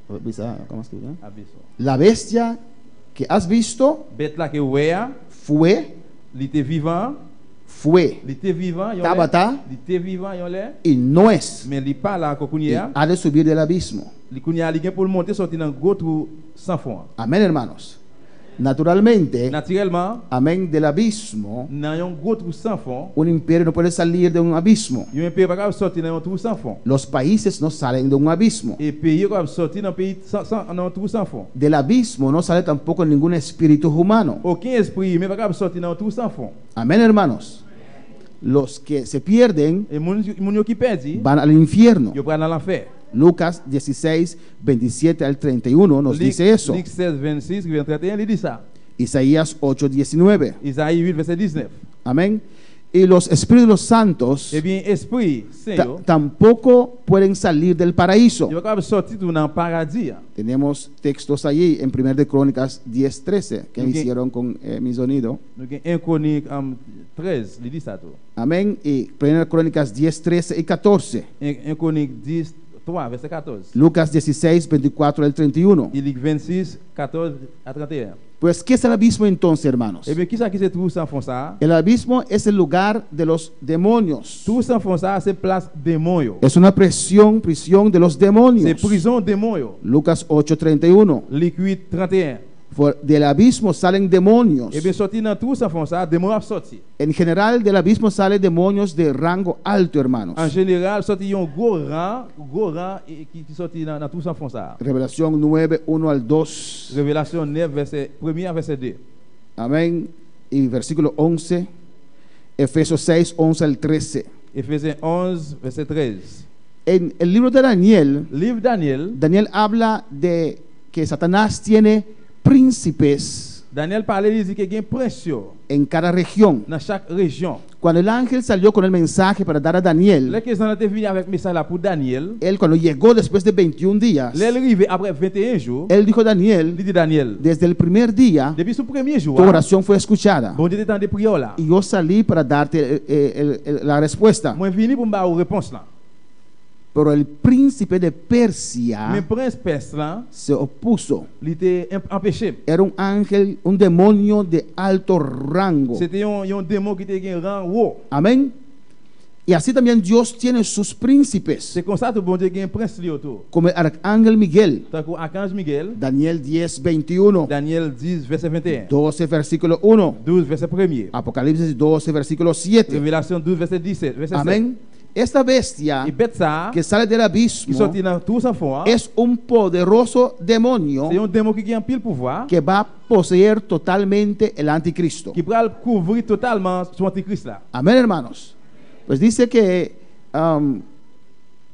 Speaker 2: ¿Cómo es que dice?
Speaker 3: Abisso.
Speaker 2: La bestia que has visto
Speaker 3: Bête là que ouais
Speaker 2: fue,
Speaker 3: li était vivant,
Speaker 2: fue
Speaker 3: li était vivant yon
Speaker 2: Tabata.
Speaker 3: li était vivant yon le,
Speaker 2: y no es
Speaker 3: mais li pas là encore
Speaker 2: y
Speaker 3: kounye
Speaker 2: ha de subir del abismo.
Speaker 3: li kounye li gen pour le monter sorti dans gros trou sans fond.
Speaker 2: Amén, hermanos. Naturalmente,
Speaker 3: Naturellement,
Speaker 2: amén, del abismo,
Speaker 3: dans un gros trou sans fond,
Speaker 2: un imperio no puede salir de un abismo.
Speaker 3: il y a un pays qui va sortir dans un trou sans fond.
Speaker 2: Los países no salen de un abismo.
Speaker 3: Et pays qui va sortir dans un pays dans un trou sans fond.
Speaker 2: Del abismo no sale tampoco ningún espíritu humano.
Speaker 3: Aucun esprit humain va sortir dans un trou sans fond.
Speaker 2: Amén, hermanos. Los que se pierden
Speaker 3: Et mon qui perdit,
Speaker 2: van al infierno.
Speaker 3: ils prennent dans l'enfer.
Speaker 2: Lucas 16, 27 al 31 nos dice eso.
Speaker 3: Luc 16, 26, 31, il dit ça.
Speaker 2: Isaías 8, 19.
Speaker 3: Isaïe 8, verset 19.
Speaker 2: Amén. Y los espíritus santos
Speaker 3: Eh bien, esprit saint,
Speaker 2: tampoco pueden salir del paraíso.
Speaker 3: il va sortir dans le paradis.
Speaker 2: Tenemos textos allí en 1 de Crónicas 10, 13 que
Speaker 3: Ok.
Speaker 2: hicieron con mi sonido.
Speaker 3: Nous avons 1 Chronique 13, il dit ça tout.
Speaker 2: Amén. Y 1 Crónicas 10, 13 y 14.
Speaker 3: 1 Chronique 10, 3, verset 14.
Speaker 2: Lucas 16, 24 al 31.
Speaker 3: Il dit 26, 14 à 31.
Speaker 2: Pues, ¿qué es el abismo entonces, hermanos?
Speaker 3: Eh bien, qui ça qui se trouve sans fond ça?
Speaker 2: El abismo es el lugar de los demonios.
Speaker 3: Tout sans fond ça, c'est place démon.
Speaker 2: Es una prisión de los
Speaker 3: C'est
Speaker 2: demonios.
Speaker 3: prison démon.
Speaker 2: Lucas 8:31.
Speaker 3: Luc 8, 31.
Speaker 2: Del abismo salen demonios.
Speaker 3: Eh bien, sorti dans tout sans fond ça, démon a sorti.
Speaker 2: En general, del abismo salen demonios de rango alto, hermanos.
Speaker 3: En général, sorti un gros rang qui sorti dans tout sans fond ça.
Speaker 2: Revelación 9, 1 al 2.
Speaker 3: Révélation 9, verset 1 verset 2.
Speaker 2: Amén. Y versículo 11. Efesios 6, 11 al 13.
Speaker 3: Éphésiens 11, verset 13.
Speaker 2: En el libro de Daniel,
Speaker 3: Livre Daniel,
Speaker 2: Daniel habla de que Satanás tiene príncipes
Speaker 3: Daniel parlait, il dit qu'il y a un prince
Speaker 2: en cada región.
Speaker 3: dans chaque région.
Speaker 2: Cuando el ángel salió con el mensaje para dar a Daniel,
Speaker 3: Là, qu'ils ont été venus avec message là pour Daniel,
Speaker 2: él cuando llegó después de 21 días,
Speaker 3: là, il arrivé après 21 jours,
Speaker 2: él dijo a
Speaker 3: il
Speaker 2: Daniel,
Speaker 3: dit Daniel,
Speaker 2: desde el primer día,
Speaker 3: depuis ce premier jour,
Speaker 2: tu oración fue escuchada.
Speaker 3: bon Dieu t'attend des prières là.
Speaker 2: Y yo salí para darte la respuesta.
Speaker 3: Moi, venu pour me dar une réponse là.
Speaker 2: Pero el príncipe de Persia
Speaker 3: Mais prince perse là,
Speaker 2: se opuso.
Speaker 3: il était empêché.
Speaker 2: Era un ángel, un demonio de alto rango.
Speaker 3: C'était un démon qui était un rang haut.
Speaker 2: Amén. Y así también Dios tiene sus príncipes,
Speaker 3: C'est comme ça que bon Dieu a un prince li autour.
Speaker 2: como el arcángel Miguel.
Speaker 3: Tant qu'Archange Miguel,
Speaker 2: Daniel 10, 21,
Speaker 3: Daniel 10, verset 21.
Speaker 2: 12, versículo 1.
Speaker 3: 12, verset 1er.
Speaker 2: Apocalipsis 12, versículo 7.
Speaker 3: Révélation 12, verset 17. Verset 7.
Speaker 2: Amén. Esta bestia
Speaker 3: Et bête ça,
Speaker 2: que sale del
Speaker 3: qui
Speaker 2: abismo
Speaker 3: sortit dans tout sans fond,
Speaker 2: es un poderoso demonio
Speaker 3: c'est un démon qui a un pile pouvoir,
Speaker 2: que va a poseer totalmente el anticristo.
Speaker 3: qui va couvrir totalement son antichrist là.
Speaker 2: Amén, hermanos. Pues dice que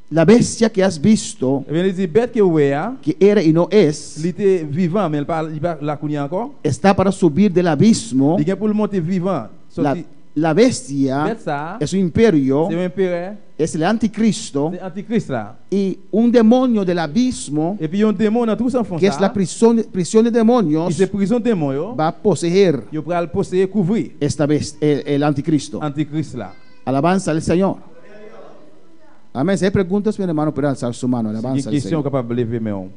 Speaker 2: la bestia que has visto,
Speaker 3: Et bien, il dit, bête que vous voyez,
Speaker 2: que era y no es,
Speaker 3: il était vivant, mais il parle la connaît encore.
Speaker 2: está para subir del abismo.
Speaker 3: Il est pour le monter vivant.
Speaker 2: La,
Speaker 3: Sorti,
Speaker 2: la bestia
Speaker 3: bête ça,
Speaker 2: es un imperio,
Speaker 3: c'est un impéré,
Speaker 2: es el anticristo
Speaker 3: c'est antichrist là.
Speaker 2: y un demonio del abismo,
Speaker 3: Et puis, un démon dans tout sans fond
Speaker 2: que es la
Speaker 3: ça,
Speaker 2: prisión de demonios,
Speaker 3: qui c'est prison démon, yo,
Speaker 2: va a poseer
Speaker 3: il va le posséder, couvrir
Speaker 2: esta el anticristo.
Speaker 3: antichrist là.
Speaker 2: Alabanza al Señor. Amén. Si hay preguntas, mi hermano, puede alzar su mano.
Speaker 3: Il y a
Speaker 2: Alabanza
Speaker 3: une
Speaker 2: al
Speaker 3: question
Speaker 2: Señor.
Speaker 3: capable de lever, mais on.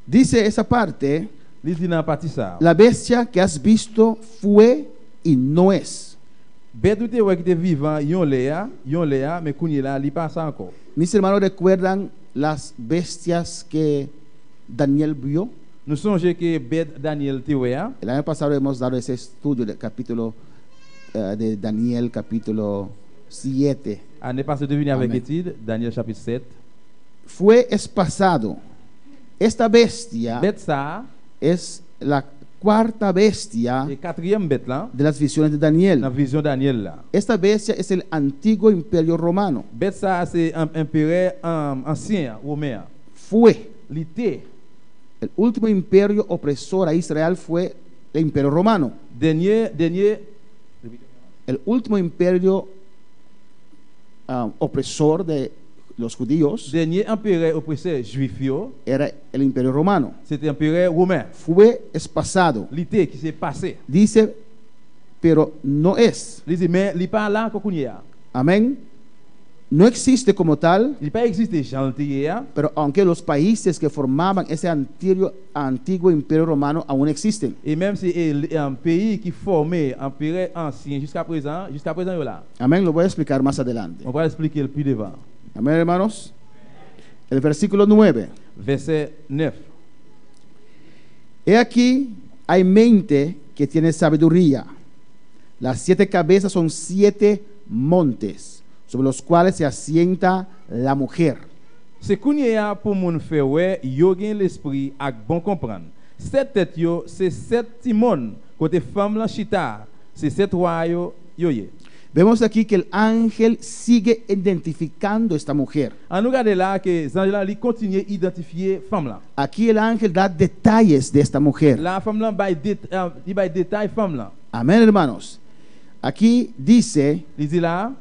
Speaker 2: Dice esa parte,
Speaker 3: Il dit dans la partie ça.
Speaker 2: la bestia que has visto fue y no es.
Speaker 3: Bête ou te ouais qui était vivant, yon léa, mais kounye là, il passe encore.
Speaker 2: Mis hermanos recuerdan las bestias que Daniel vio.
Speaker 3: Nous songeons que bête Daniel te ouais,
Speaker 2: El año pasado hemos dado ese estudio del capítulo de Daniel, capítulo 7.
Speaker 3: année passée de venir avec
Speaker 2: Amen.
Speaker 3: étude, Daniel chapitre 7.
Speaker 2: Fue espasado. Esta bestia
Speaker 3: Bête ça,
Speaker 2: es la cuarta bestia
Speaker 3: et quatrième bête là,
Speaker 2: de las visiones de
Speaker 3: dans la
Speaker 2: Daniel.
Speaker 3: vision Daniel là.
Speaker 2: Esta bestia es el antiguo imperio romano.
Speaker 3: Bête ça, c'est un impéré ancien, romain.
Speaker 2: Fue
Speaker 3: L'été,
Speaker 2: el último imperio opresor a Israel fue el imperio romano.
Speaker 3: dernier,
Speaker 2: El último imperio opresor de los judíos
Speaker 3: dernier impéré oppresseur juif yo,
Speaker 2: era el imperio romano.
Speaker 3: c'était impéré romain.
Speaker 2: Fue espasado.
Speaker 3: L'été qui s'est passé.
Speaker 2: Dice, pero no es.
Speaker 3: Il dit, mais il pas là encore kounye.
Speaker 2: Amén. No existe como tal,
Speaker 3: Il pas existé gentil,
Speaker 2: pero aunque los países que formaban ese antiguo imperio romano aún existen.
Speaker 3: et même si un pays qui formait un empire ancien jusqu'à présent yo là.
Speaker 2: Amén. Lo voy a explicar más adelante.
Speaker 3: On va expliquer le plus devant.
Speaker 2: Amén, hermanos. El versículo 9.
Speaker 3: Verset 9.
Speaker 2: He aquí, hay mente que tiene sabiduría. Las 7 cabezas son 7 montes, sobre los cuales se asienta la mujer.
Speaker 3: C'est kounye ya pour moun fè wè yo gen l'esprit ak bon comprendre. 7 têtes yo c'est 7 timon côté femme la chita, c'est 7 rois yo ye.
Speaker 2: Vemos aquí que el ángel sigue identificando a esta mujer.
Speaker 3: An nou gade la que zanj la li continue identifier femme la.
Speaker 2: Aquí el ángel da detalles de esta mujer.
Speaker 3: La femme la bay détail femme la.
Speaker 2: Amén, hermanos. Aquí dice
Speaker 3: Li di la,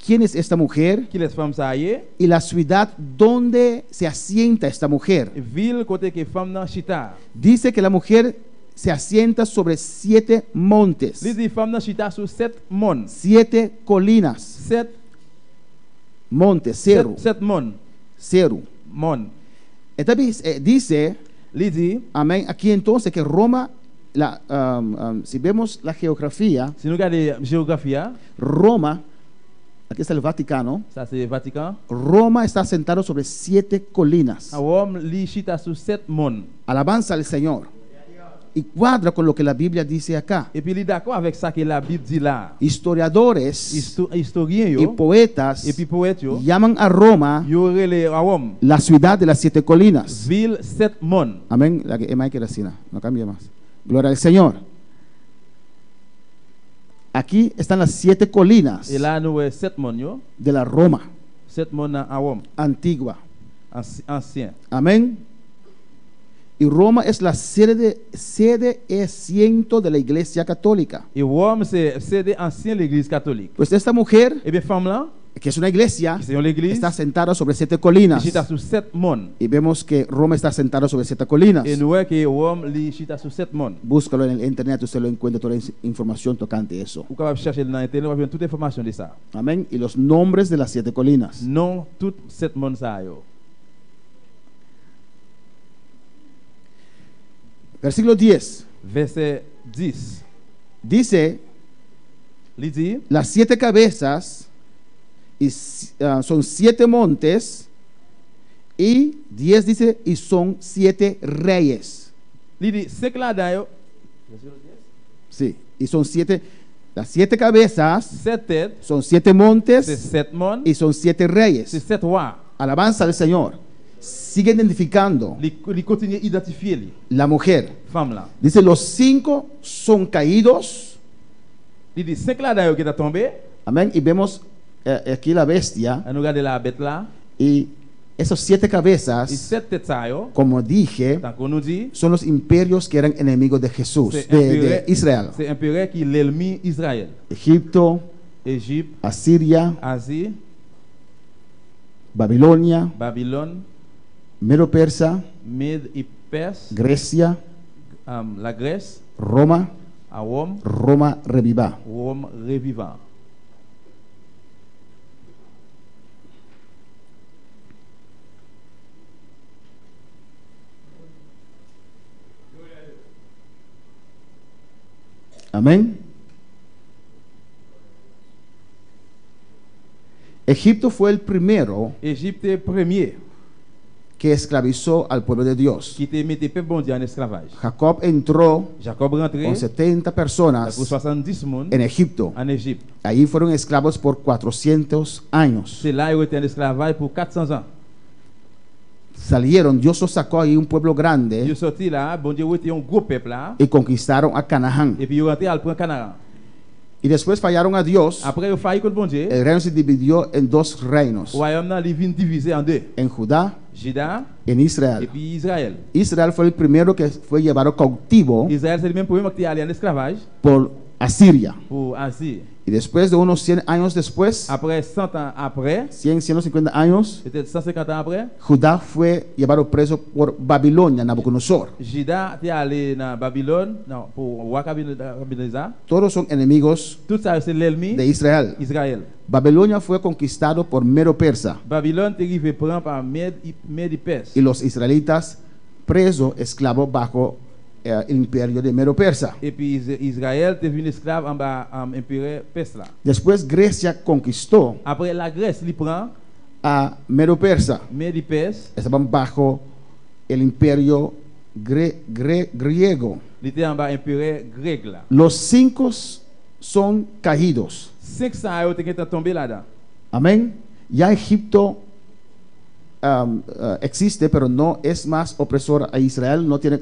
Speaker 2: quién es esta mujer
Speaker 3: qui les femme sa ye,
Speaker 2: y la ciudad donde se asienta esta mujer.
Speaker 3: ville côté que femme la chita.
Speaker 2: Dice que la mujer se asienta sobre 7 montes,
Speaker 3: Li di femme la chita sur 7 mon.
Speaker 2: 7 colinas,
Speaker 3: 7
Speaker 2: montes, Ceru,
Speaker 3: mon.
Speaker 2: Ceru.
Speaker 3: Mon.
Speaker 2: Entonces dice,
Speaker 3: Li di,
Speaker 2: amén, aquí entonces que Roma, si vemos la geografía,
Speaker 3: si nou gade géographie,
Speaker 2: Roma, aquí está el Vaticano,
Speaker 3: ça c'est Vatican.
Speaker 2: Roma está asentado sobre 7 colinas.
Speaker 3: A Rome li chita sur 7 mon.
Speaker 2: Alabanza al Señor. Y cuadra con lo que la Biblia dice acá.
Speaker 3: Et puis li d'accord avec ça que la Bible dit là.
Speaker 2: Historiadores
Speaker 3: Historien
Speaker 2: y
Speaker 3: yo,
Speaker 2: poetas
Speaker 3: et puis poète yo,
Speaker 2: llaman a Roma
Speaker 3: yo rele a Rome
Speaker 2: la ciudad de las 7 colinas.
Speaker 3: ville 7 mon.
Speaker 2: Amén. La que Emma que era así, no cambia más. Gloria al Señor. Aquí están las 7 colinas
Speaker 3: Et là nous 7 mon yo,
Speaker 2: de la Roma
Speaker 3: 7 mon a Rome,
Speaker 2: antigua.
Speaker 3: ancien.
Speaker 2: Amén. Y Roma es la sede asiento de la Iglesia Católica.
Speaker 3: Et Rome c'est de ancien l'église catholique.
Speaker 2: Pues esta mujer,
Speaker 3: Et bien femme là,
Speaker 2: que es una iglesia,
Speaker 3: c'est l'église
Speaker 2: está sentada sobre 7 colinas.
Speaker 3: li chita sur 7 mon.
Speaker 2: Y vemos que Roma está sentada sobre 7 colinas.
Speaker 3: Et nous que Rome li chita sur 7 mon.
Speaker 2: Búscalo en el internet, usted lo encuentra toda la información tocante eso.
Speaker 3: Ou capable chercher dans internet, on va toute information de ça.
Speaker 2: Amén. Y los nombres de las 7 colinas.
Speaker 3: Non tout 7 mon ça yo.
Speaker 2: Versículo 10.
Speaker 3: Verset 10.
Speaker 2: Dice,
Speaker 3: Li dit,
Speaker 2: las 7 cabezas y, son 7 montes, y 10 dice, y son 7 reyes.
Speaker 3: li dit 5 là dedans yo.
Speaker 2: Sí, y son 7, las 7 cabezas
Speaker 3: 7 têtes,
Speaker 2: son 7
Speaker 3: c'est
Speaker 2: montes
Speaker 3: 7 mon,
Speaker 2: y son 7
Speaker 3: c'est
Speaker 2: reyes.
Speaker 3: 7 rois.
Speaker 2: Alabanza al Señor. Sigue identificando
Speaker 3: Li continue identifier li,
Speaker 2: la mujer.
Speaker 3: femme là.
Speaker 2: Dice, los 5 son caídos.
Speaker 3: Li dit 5 là dedans yo qui est tombé.
Speaker 2: Amén. Y vemos aquí la bestia.
Speaker 3: On regarde la bête là.
Speaker 2: Y esos 7
Speaker 3: Et
Speaker 2: cabezas,
Speaker 3: 7 têtes ça yo,
Speaker 2: como dije,
Speaker 3: tant qu'on nous dit,
Speaker 2: son los imperios que eran enemigos de Jesús, de Israel.
Speaker 3: c'est impérieux qui l'ennemi Israël.
Speaker 2: Egipto,
Speaker 3: Égypte,
Speaker 2: Asiria,
Speaker 3: Asie,
Speaker 2: Babilonia,
Speaker 3: Babylone,
Speaker 2: Medo Persa,
Speaker 3: Mède et Perse,
Speaker 2: Grecia,
Speaker 3: la Grèce,
Speaker 2: Roma,
Speaker 3: à Rome,
Speaker 2: Roma reviva.
Speaker 3: Rome revivant.
Speaker 2: Amén. Egipto fue el primero
Speaker 3: Égypte premier
Speaker 2: que esclavizó al pueblo de Dios.
Speaker 3: qui te mettait peuple bon Dieu en esclavage.
Speaker 2: Jacob entró
Speaker 3: Jacob rentré
Speaker 2: con 70 personas
Speaker 3: pour 70 monde
Speaker 2: en Egipto.
Speaker 3: en Égypte.
Speaker 2: Ahí fueron esclavos por 400 años.
Speaker 3: C'est là où était en esclavage pour 400 ans.
Speaker 2: Salieron, Dios los sacó ahí un pueblo
Speaker 3: Ils
Speaker 2: grande
Speaker 3: sorti là, bon Dieu était un gros peuple là,
Speaker 2: y conquistaron a Canaán.
Speaker 3: et puis ils rentré à prendre Canaan.
Speaker 2: Y después fallaron a Dios.
Speaker 3: Après ils failli contre bon Dieu.
Speaker 2: El reino se dividió en 2 reinos,
Speaker 3: Royaume là, il vient divisé en deux.
Speaker 2: en Judá
Speaker 3: Juda
Speaker 2: en
Speaker 3: et
Speaker 2: Israel.
Speaker 3: puis Israël.
Speaker 2: Israel fue el primero que fue llevado cautivo
Speaker 3: Israël c'est le même premier qui est allé en esclavage
Speaker 2: por Asiria.
Speaker 3: pour Asie.
Speaker 2: Y después de unos 100 años después,
Speaker 3: Après 100 ans après,
Speaker 2: 150 años,
Speaker 3: peut-être 150 ans après,
Speaker 2: Judá fue llevado preso por Babilonia, Nabucodonosor.
Speaker 3: Juda est allé dans Babylone, non, pour roi Nabucodonosor.
Speaker 2: Todos son enemigos
Speaker 3: Tout ça c'est l'ennemi
Speaker 2: de Israel.
Speaker 3: Israël.
Speaker 2: Babilonia fue conquistado por Medo Persa
Speaker 3: Babylone est arrivé prendre par Mède et Perse.
Speaker 2: y los israelitas presos, esclavos bajo el imperio de Medo Persa.
Speaker 3: Et puis Israël est devenu esclave en bas impérial Perse là.
Speaker 2: Después Grecia conquistó
Speaker 3: Après la Grèce, il prend
Speaker 2: a Medo Persa.
Speaker 3: Mède et Perse.
Speaker 2: Estaban bajo el imperio griego.
Speaker 3: Il était en bas impérial grec là.
Speaker 2: Los 5 son caídos.
Speaker 3: 500 yo te tombé là-dedans.
Speaker 2: Amén. Ya Egipto existe, pero no es más opresor a Israel. No tiene,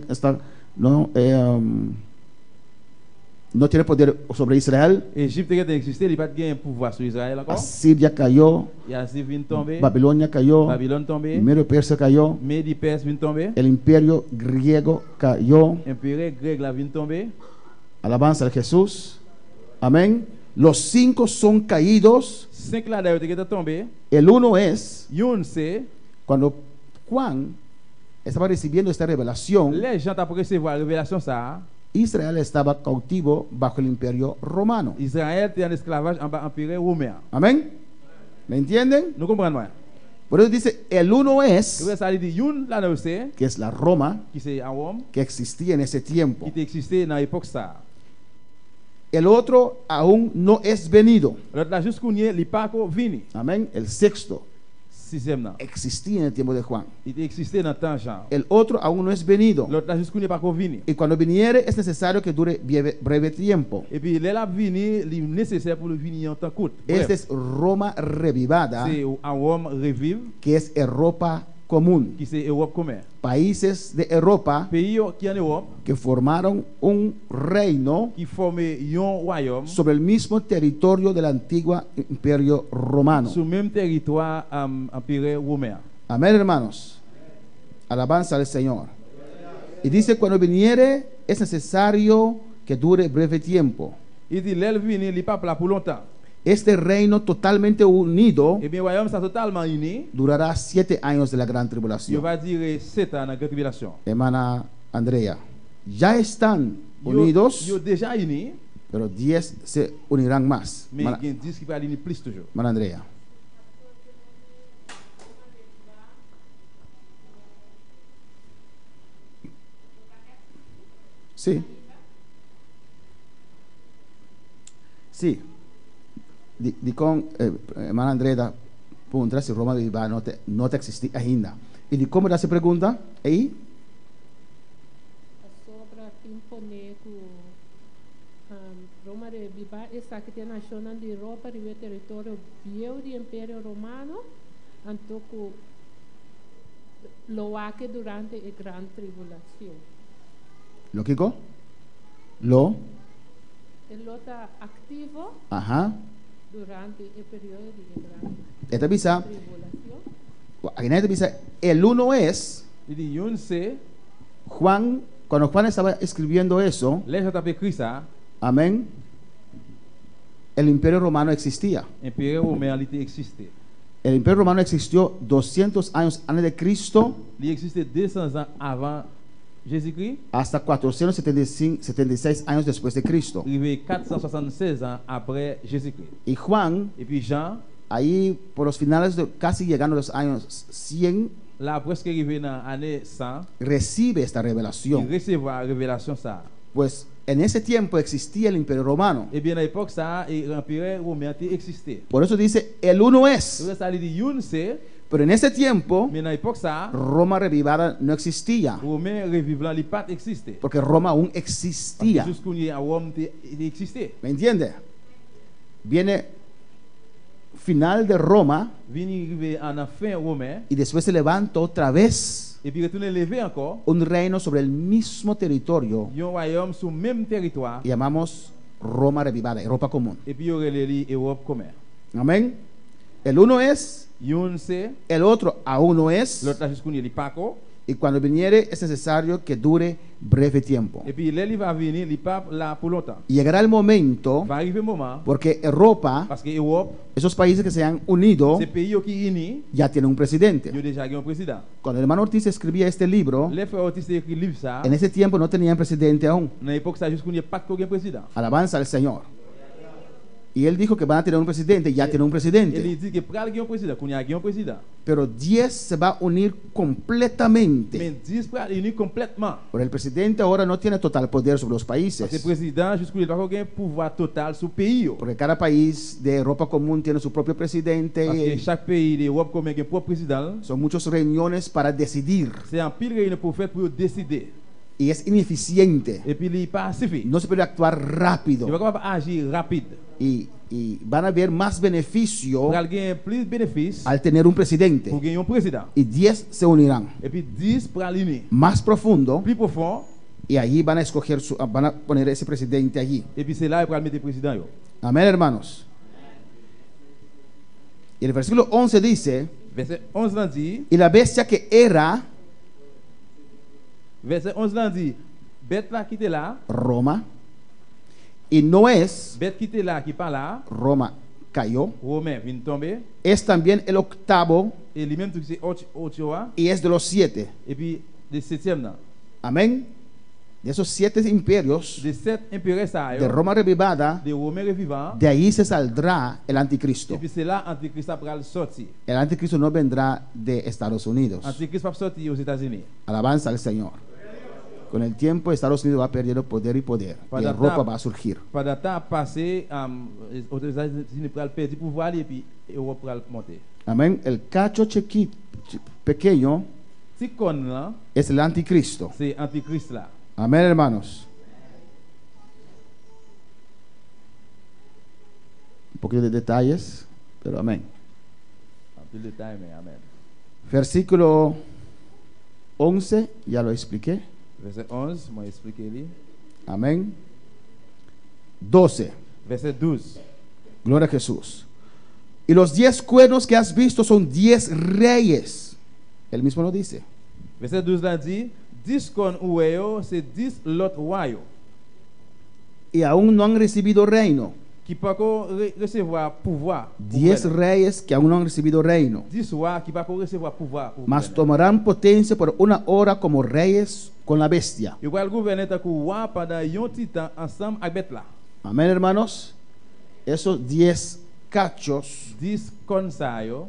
Speaker 2: no tiene poder sobre Israel.
Speaker 3: Égypte qui existait, il pas de pouvoir sur Israël encore.
Speaker 2: Asiria cayó.
Speaker 3: Il a vient tomber.
Speaker 2: Babilonia cayó.
Speaker 3: Babylone tombé.
Speaker 2: Medio Persia cayó.
Speaker 3: Medi Perse vient tomber.
Speaker 2: El imperio griego cayó.
Speaker 3: Impérial grec là vient tomber.
Speaker 2: Alabanza a Jesús. Amén. Los 5 son caídos.
Speaker 3: 5 là d'ailleurs te tombé.
Speaker 2: El uno es
Speaker 3: Yon c'est
Speaker 2: cuando Juan estaba recibiendo esta revelación.
Speaker 3: les gens t'a recevoir révélation ça.
Speaker 2: Israel estaba cautivo bajo el imperio romano.
Speaker 3: Israël était en esclavage en bas empire romain.
Speaker 2: Amén. ¿Me entienden?
Speaker 3: Nous comprenons.
Speaker 2: Por eso dice, el uno es,
Speaker 3: Que ça dit yon là nous c'est
Speaker 2: que es la Roma
Speaker 3: qui c'est à Rome
Speaker 2: que existía en ese tiempo.
Speaker 3: qui existait dans l'époque ça.
Speaker 2: El otro aún no es venido.
Speaker 3: L'autre là jusqu'au nier, il pas encore venu.
Speaker 2: Amén. El sexto
Speaker 3: Sixième là.
Speaker 2: existía en el tiempo de Juan.
Speaker 3: Il existait dans temps Jean.
Speaker 2: El otro aún no es venido.
Speaker 3: L'autre là jusqu'au nier pas encore venu.
Speaker 2: Y cuando viniere es necesario que dure breve tiempo.
Speaker 3: Et puis là venu, il est nécessaire pour le venir en temps court.
Speaker 2: Esta es Roma revivada,
Speaker 3: C'est à Rome revive
Speaker 2: que es Europa común.
Speaker 3: qui c'est Europe commun.
Speaker 2: Países de Europa
Speaker 3: Pays qui en Europe
Speaker 2: que formaron un reino
Speaker 3: qui formait un royaume
Speaker 2: sobre el mismo territorio del antiguo imperio romano.
Speaker 3: sur le même territoire empire romain.
Speaker 2: Amén, hermanos. Alabanza al Señor. Y dice, cuando viniere es necesario que dure breve tiempo.
Speaker 3: Il dit l'elle venu, il pas là pour longtemps.
Speaker 2: Este reino totalmente unido
Speaker 3: Et bien le royaume ça totalement uni.
Speaker 2: durará 7 años de la gran
Speaker 3: Il
Speaker 2: tribulación.
Speaker 3: va durer 7 ans dans la grande tribulation.
Speaker 2: Hermana Andrea, ya están
Speaker 3: Yo
Speaker 2: unidos,
Speaker 3: déjà unis,
Speaker 2: pero 10 se unirán más.
Speaker 3: mais il y
Speaker 2: Hermana,
Speaker 3: a 10 qui va unir plus toujours.
Speaker 2: hermana Andrea. Sí. Sí. Di con hermana Andrea punta se Roma viva não te existe ainda. E de como essa pergunta? Aí?
Speaker 1: Sobre imponer que Roma de Viva essa que tem nação de Europa e o território viejo do Império Romano, então lo hace durante a grande tribulação.
Speaker 2: Lógico? Lo?
Speaker 1: Ele está ativo
Speaker 2: Ajá.
Speaker 1: durante o período de grande
Speaker 2: Esta bisa,
Speaker 1: tribulação.
Speaker 2: aquí nadie bisa, el uno es,
Speaker 3: Il dit yon c'est
Speaker 2: Juan, cuando Juan estaba escribiendo eso,
Speaker 3: les gens t'ont écrit ça,
Speaker 2: amén, el imperio romano existía.
Speaker 3: impérial romain il existait.
Speaker 2: El imperio romano existió 200 años antes de Cristo
Speaker 3: Il existait 200 ans avant Jésus-Christ,
Speaker 2: hasta 476 años después de Cristo.
Speaker 3: arrivé 476 ans après Jésus-Christ.
Speaker 2: Y Juan,
Speaker 3: Et puis Jean,
Speaker 2: ahí por los finales, casi llegando a los años 100,
Speaker 3: là presque arrivé dans l'année 100,
Speaker 2: recibe esta
Speaker 3: il
Speaker 2: revelación.
Speaker 3: recevait la révélation ça.
Speaker 2: Pues en ese tiempo existía el imperio romano.
Speaker 3: Et bien à l'époque ça, l'empire romain existait.
Speaker 2: Por eso dice, el uno es.
Speaker 3: Ça il dit yon c'est,
Speaker 2: Pero en ese tiempo,
Speaker 3: mais dans l'époque ça,
Speaker 2: Roma revivada no existía.
Speaker 3: romain revivant il pas existait.
Speaker 2: Porque Roma aún
Speaker 3: Parce que
Speaker 2: existía.
Speaker 3: jusqu'au nier à Rome il existait.
Speaker 2: ¿Me entiende? Viene final de Roma
Speaker 3: Vini arrivé en la fin romain
Speaker 2: y después se levanta otra vez
Speaker 3: et puis retourner levé encore,
Speaker 2: un reino sobre el mismo territorio
Speaker 3: un royaume sur le même territoire
Speaker 2: y llamamos Roma revivada, Europa común.
Speaker 3: et puis il y aurait l'Europe commun.
Speaker 2: Amén. El uno es,
Speaker 3: Yon c'est,
Speaker 2: el otro aún no es,
Speaker 3: l'autre là jusqu'au nier il pas encore.
Speaker 2: y cuando viniere es necesario que dure breve tiempo.
Speaker 3: Et puis là il va venir, il pas là pour longtemps.
Speaker 2: Y llegará el momento,
Speaker 3: Va arriver un moment
Speaker 2: porque Europa,
Speaker 3: parce que Europe,
Speaker 2: esos países que se han unido,
Speaker 3: ces pays qui unis,
Speaker 2: ya tienen un presidente.
Speaker 3: il y a déjà un président.
Speaker 2: Cuando el hermano Ortiz escribía este libro,
Speaker 3: Les frères Ortiz écrit livre ça.
Speaker 2: en ese tiempo no tenían presidente aún.
Speaker 3: Dans l'époque ça jusqu'au nier pas de président.
Speaker 2: Alabanza al Señor. Y él dijo que van a tener un presidente, ya tiene un
Speaker 3: Et
Speaker 2: presidente.
Speaker 3: il dit que pral un président, qu'on y a un président.
Speaker 2: Pero 10 se va a unir completamente.
Speaker 3: Mais 10 pral unir complètement.
Speaker 2: Pero el presidente ahora no tiene total poder sobre los
Speaker 3: Parce que le
Speaker 2: países.
Speaker 3: président jusqu'au nier pas un pouvoir total sur le pays.
Speaker 2: Porque cada país de Europa común tiene su propio
Speaker 3: Parce que
Speaker 2: presidente.
Speaker 3: chaque pays d'Europe comme un propre président.
Speaker 2: Son muchas reuniones para decidir.
Speaker 3: C'est un pile réunion pour faire pour décider.
Speaker 2: y es ineficiente.
Speaker 3: et puis il pas suffit.
Speaker 2: No se puede actuar rápido.
Speaker 3: Il va capable agir rapide.
Speaker 2: Y van a haber más beneficio
Speaker 3: Pour gagner plus de bénéfices
Speaker 2: al tener un presidente.
Speaker 3: pour gagner un président.
Speaker 2: Y 10 se unirán.
Speaker 3: Et puis 10 pour aligner.
Speaker 2: Más profundo.
Speaker 3: Plus profond.
Speaker 2: Y allí van a escoger, van a poner ese presidente allí.
Speaker 3: Et puis c'est là pour mettre le président.
Speaker 2: Amén, hermanos. Y el versículo 11 dice,
Speaker 3: Verset 11 là dit,
Speaker 2: y la bestia que era
Speaker 3: verset 11 là dit, bête là qui était là,
Speaker 2: Roma, y no es
Speaker 3: bête qui était là, qui pas là,
Speaker 2: Roma cayó,
Speaker 3: Romain vient tomber,
Speaker 2: es también el octavo
Speaker 3: et lui-même tout c'est 8,
Speaker 2: y es de los 7.
Speaker 3: et puis le 7e là.
Speaker 2: Amén. De esos 7 imperios
Speaker 3: De 7 impériaux ça,
Speaker 2: de Roma revivada,
Speaker 3: de Romains revivants,
Speaker 2: de ahí se saldrá el
Speaker 3: et
Speaker 2: anticristo.
Speaker 3: puis c'est là Antichrist va sortir.
Speaker 2: El anticristo no vendrá de Estados Unidos.
Speaker 3: Antichrist va sortir aux États-Unis.
Speaker 2: Alabanza al Señor. Con el tiempo Estados Unidos va perdiendo poder y poder. Y Europa va a surgir.
Speaker 3: Pendant le temps passé, aux États-Unis pour perdre pouvoir et puis Europe pour monter.
Speaker 2: Amén. El cacho pequeño
Speaker 3: Si con là,
Speaker 2: es el anticristo.
Speaker 3: c'est Antichrist là.
Speaker 2: Amén, hermanos. Un poquito de detalles, pero amén.
Speaker 3: Un peu de détail, mais amen.
Speaker 2: Versículo 11, ya lo expliqué.
Speaker 3: Verset 11, moi expliquer lui.
Speaker 2: Amén. 12.
Speaker 3: Verset 12.
Speaker 2: Gloria a Jesús. Y los 10 cuernos que has visto son 10 reyes. Él mismo lo dice.
Speaker 3: Verset 12 là dit, 10 con ouéo, c'est 10 l'autre royaume
Speaker 2: Y aún no han recibido reino.
Speaker 3: qui pas recevoir pouvoir.
Speaker 2: 10 reyes que aún no han recibido reino.
Speaker 3: 10 rois qui pas recevoir pouvoir.
Speaker 2: Mas tomarán potencia por una hora como reyes con la bestia.
Speaker 3: Ils vont gouverner tant que roi pendant un petit temps ensemble avec bête là.
Speaker 2: Amén, hermanos. Esos 10 cachos,
Speaker 3: 10 con ça yo,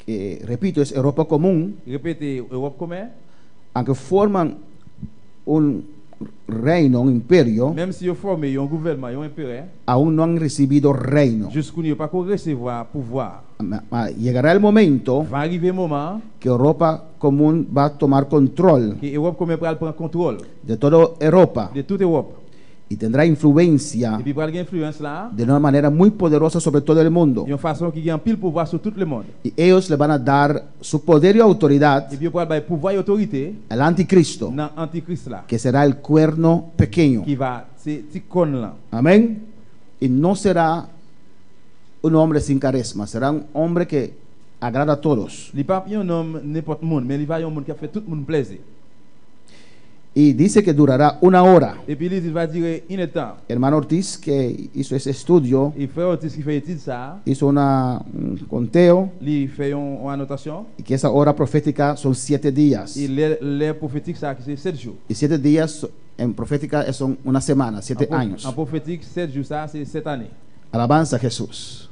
Speaker 2: que repito, es Europa común,
Speaker 3: répétez Europe commun,
Speaker 2: aunque forman un reino, un imperio,
Speaker 3: même si ils formé un gouvernement, un impérial,
Speaker 2: aún no han recibido reino.
Speaker 3: jusqu'où ils pas recevoir pouvoir.
Speaker 2: Llegará el momento
Speaker 3: Va arriver un moment
Speaker 2: que Europa común va a tomar control
Speaker 3: que Europe commun va prendre contrôle
Speaker 2: de toda Europa
Speaker 3: de toute Europe.
Speaker 2: y tendrá influencia
Speaker 3: Et puis va avoir influence là,
Speaker 2: de una manera muy poderosa sobre todo el mundo.
Speaker 3: d'une façon qui a un pile pouvoir sur tout le monde.
Speaker 2: Y ellos le van a dar su poder y autoridad
Speaker 3: Et puis va avoir pouvoir et autorité
Speaker 2: al anticristo,
Speaker 3: dans Antichrist là,
Speaker 2: que será el cuerno pequeño.
Speaker 3: qui va c'est con là.
Speaker 2: Amén. Y no será un hombre sin carisma, será un hombre que agrada a todos.
Speaker 3: Il pas un homme n'importe monde, mais il va un monde qui a fait tout le monde plaisir.
Speaker 2: Y dice que durará una hora.
Speaker 3: Et puis il va dire une temps.
Speaker 2: Hermano Ortiz, que hizo ese estudio,
Speaker 3: Il fait Ortiz qui fait étude ça,
Speaker 2: hizo un conteo
Speaker 3: il fait une annotation.
Speaker 2: y que esa hora profética son 7 días.
Speaker 3: Et les prophétiques ça c'est 7 jours.
Speaker 2: Y 7 días en profética son una semana, 7 años.
Speaker 3: En prophétique 7 jours ça c'est 7 années.
Speaker 2: Alabanza a Jesús.